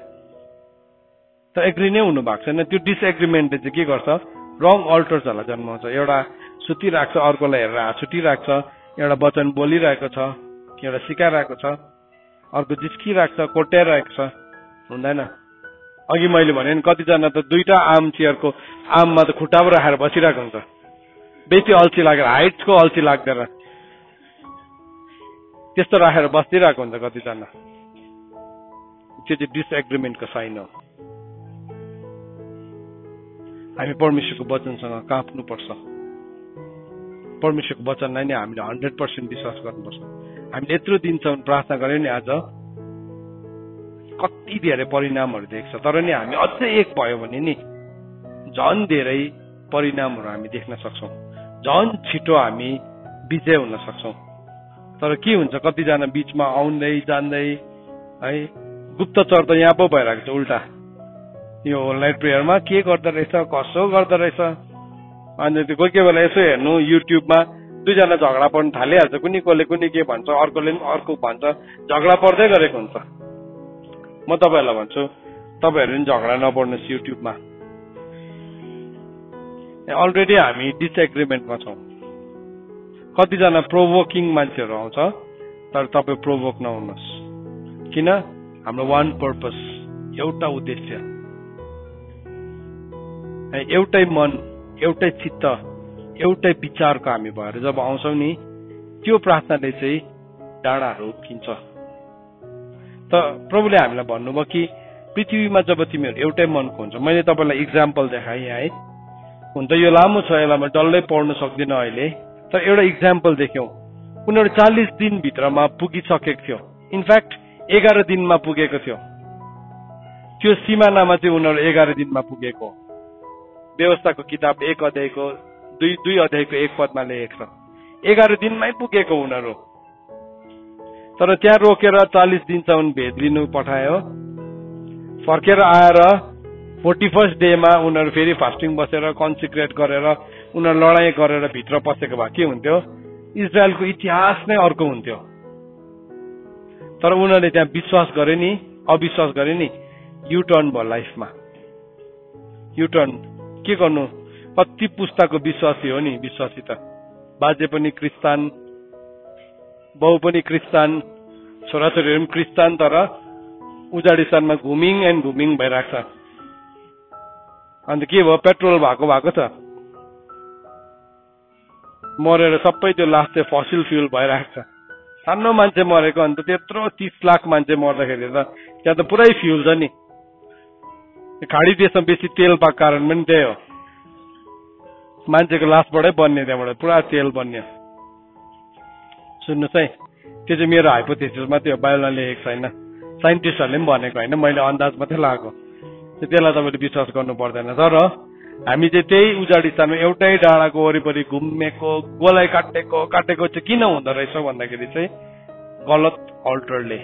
त एग्री नै हुनु भएको छैन। त्यो डिसएग्रिमेन्टले चाहिँ के गर्छ, रङ अल्टर्सहरूलाई जन्माउँछ। एउटा सुतिरहेको छ, अर्कोलाई हेरेर छुटिरहेको छ, एउटा वचन बोलिरहेको छ, एउटा सिकाइरहेको छ, अर्को जिस्किरहेको छ, कोट्याइरहेको छ, हुँदैन। अघि मैले भने नि कतिजना त दुईटा आम चेयरको आममा त खुट्टा पो राखेर बसिरहेको हुन्छ, बेसी अल्छी लागेर, हाइटको अल्छी लाग्दैन, त्यस्तो राखेर बसिदिरहेको हुन्छ कतिजना। त्यो चाहिँ डिसएग्रिमेन्टको साइन हो। हामी परमेश्वरको वचनसँग काँप्नुपर्छ, परमेश्वरको वचनलाई नै हामीले 100% विश्वास गर्नुपर्छ। हामीले यत्रो दिनसम्म प्रार्थना गर्यो नि, आज कति धेरै परिणामहरू देख्छ, तर नि हामी अझै एक भयो भने नि झन् धेरै परिणामहरू हामी देख्न सक्छौँ, झन् छिटो हामी विजय हुन सक्छौँ। तर के हुन्छ, कतिजना बिचमा आउँदै जाँदै है, गुप्तचर त यहाँ पो भइरहेको छ उल्टा, यो होल नाइट प्रेयरमा के गर्दो रहेछ, कसो गर्दो रहेछ। अनि त्यो कोही कोही बेला यसो हेर्नु युट्युबमा दुईजना झगडा पर्न थालिहाल्छ, कुनै कसले कुनै के भन्छ, अर्कोले पनि अर्को भन्छ, झगडा पर्दै गरेको हुन्छ। म तपाईँहरूलाई भन्छु तपाईँहरू पनि झगडा नपर्नुहोस् युट्युबमा। अलरेडी हामी डिसएग्रिमेन्टमा छौँ। कतिजना प्रोभोकिङ मान्छेहरू आउँछ, तर तपाईँ प्रोभोक नहुनुहोस्। किन? हाम्रो वान पर्पस, एउटा उद्देश्य, एउटै मन, एउटै चित्त, एउटै विचारको हामी भएर जब आउँछौँ नि, त्यो प्रार्थनाले चाहिँ डाँडाहरू उक्किन्छ। त प्रभुले हामीलाई भन्नुभयो कि पृथ्वीमा जब तिमीहरू एउटै मनको हुन्छ, मैले तपाईँलाई इक्जाम्पल देखाएँ है, हुन त यो लामो छ, यसलाई म डल्लै पढ्नु सक्दिनँ अहिले, तर एउटा इक्जाम्पल देख्यौँ। उनीहरू 40 दिनभित्रमा पुगिसकेको थियो, इनफ्याक्ट 11 दिनमा पुगेको थियो। त्यो सिमानामा चाहिँ उनीहरू 11 दिनमा पुगेको। व्यवस्थाको किताब 1 अध्यायको 2 अध्यायको 1 पदमा लेखेको छ, 11 दिनमै पुगेको उनीहरू। तर त्यहाँ रोकेर 40 दिनसम्म भेद लिनु पठायो। फर्केर आएर 41st डेमा उनीहरू फेरि फास्टिङ बसेर कन्सिक्रेट गरेर उनीहरू लडाइँ गरेर भित्र पसेको भए के हुन्थ्यो, इजरायलको इतिहास नै अर्को हुन्थ्यो। तर उनीहरूले त्यहाँ विश्वास गरे नि, अविश्वास गरे नि, युटर्न भयो लाइफमा। युटर्न के गर्नु, कति पुस्ताको विश्वासी हो नि, विश्वासी त बाजे पनि क्रिस्तान, बाउ पनि क्रिस्तान, छोराछोरीहरू पनि क्रिस्तान, तर उजाडी स्थानमा घुमिङ एन्ड घुमिङ भइरहेको छ। अन्त के भयो, पेट्रोल भएको छ, मरेर सबै त्यो लास्ट चाहिँ फसिल फ्युल भइरहेको छ। सानो मान्छे मरेको, अन्त त्यत्रो 30 लाख मान्छे मर्दाखेरि त त्यहाँ त पुरै फ्युल छ नि। खाडी देशमा बेसी तेल पाएको कारण पनि त्यही हो, मान्छेको लासबाटै बन्ने, त्यहाँबाट पुरा तेल बन्ने। सुन्नुहोस् है, त्यो चाहिँ मेरो हाइपोथेसिस मात्रै हो, बाइबलमा लेखेको छैन, साइन्टिस्टहरूले पनि भनेको होइन, मैले अन्दाज मात्रै लगाएको। त्यसलाई तपाईँले विश्वास गर्नु पर्दैन। तर हामी चाहिँ त्यही उजाडी स्थानमा एउटै डाँडाको वरिपरि घुमेको, गोलाई काटेको चाहिँ किन हुँदो रहेछ भन्दाखेरि चाहिँ गलत अल्टरले,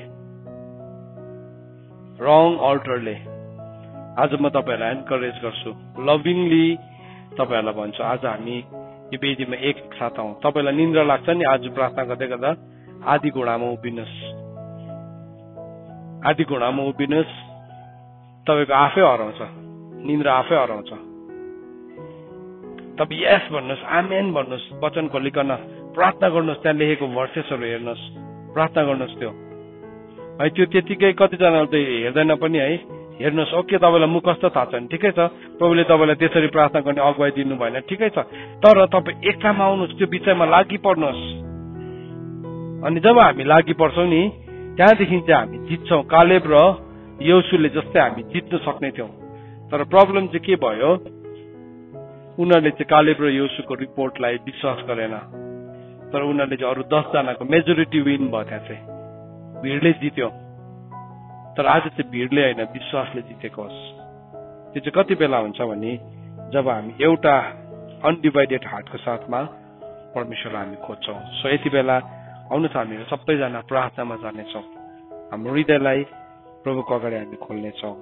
रङ अल्टरले। आज म तपाईँहरूलाई एन्करेज गर्छु, लभिङली तपाईँहरूलाई भन्छु, आज हामी यो वेदीमा एक साथ हौँ। तपाईँलाई निन्द्रा लाग्छ नि आज प्रार्थना गर्दै गर्दा, आधी घोडामा उभिनुहोस्, आधी घोडामा उभिनुहोस्, तपाईँको आफै हराउँछ, निन्द्रा आफै हराउँछ। तपाईँ यस भन्नुहोस्, आमेन भन्नुहोस्, वचन खोलिकन प्रार्थना गर्नुहोस्, त्यहाँ लेखेको भर्सेसहरू हेर्नुहोस्, प्रार्थना गर्नुहोस् त्यो है। त्यो त्यतिकै कतिजनाले त हेर्दैन पनि है। हेर्नुहोस्, ओके तपाईँलाई मुख कस्तो थाहा छ भने ठिकै छ, प्रभुले तपाईँलाई त्यसरी प्रार्थना गर्ने अगुवाई दिनु भएन, ठिकै छ, तर तपाईँ एक ठाउँमा आउनुहोस्, त्यो विषयमा लागि पर्नुहोस्। अनि जब हामी लागि पर्छौँ नि, त्यहाँदेखि चाहिँ हामी जित्छौँ। कालेब र यहोशुले जस्तै हामी जित्नु सक्ने थियौँ। तर प्रब्लम चाहिँ के भयो, उनीहरूले चाहिँ कालेब र यहोशुको रिपोर्टलाई विश्वास गरेन। तर उनीहरूले चाहिँ अरू 10 जनाको मेजोरिटी विन भयो। त्यहाँ चाहिँ भिडले जित्यो। तर आज चाहिँ भिडले होइन, विश्वासले जितेको होस्। त्यो चाहिँ कति बेला हुन्छ भने जब हामी एउटा अनडिभाइडेड हार्टको साथमा परमेश्वरलाई हामी खोज्छौँ। सो यति बेला आउनुहोस्, हामीहरू सबैजना प्रार्थनामा जानेछौँ। हाम्रो हृदयलाई प्रभुको अगाडि हामी खोल्नेछौँ।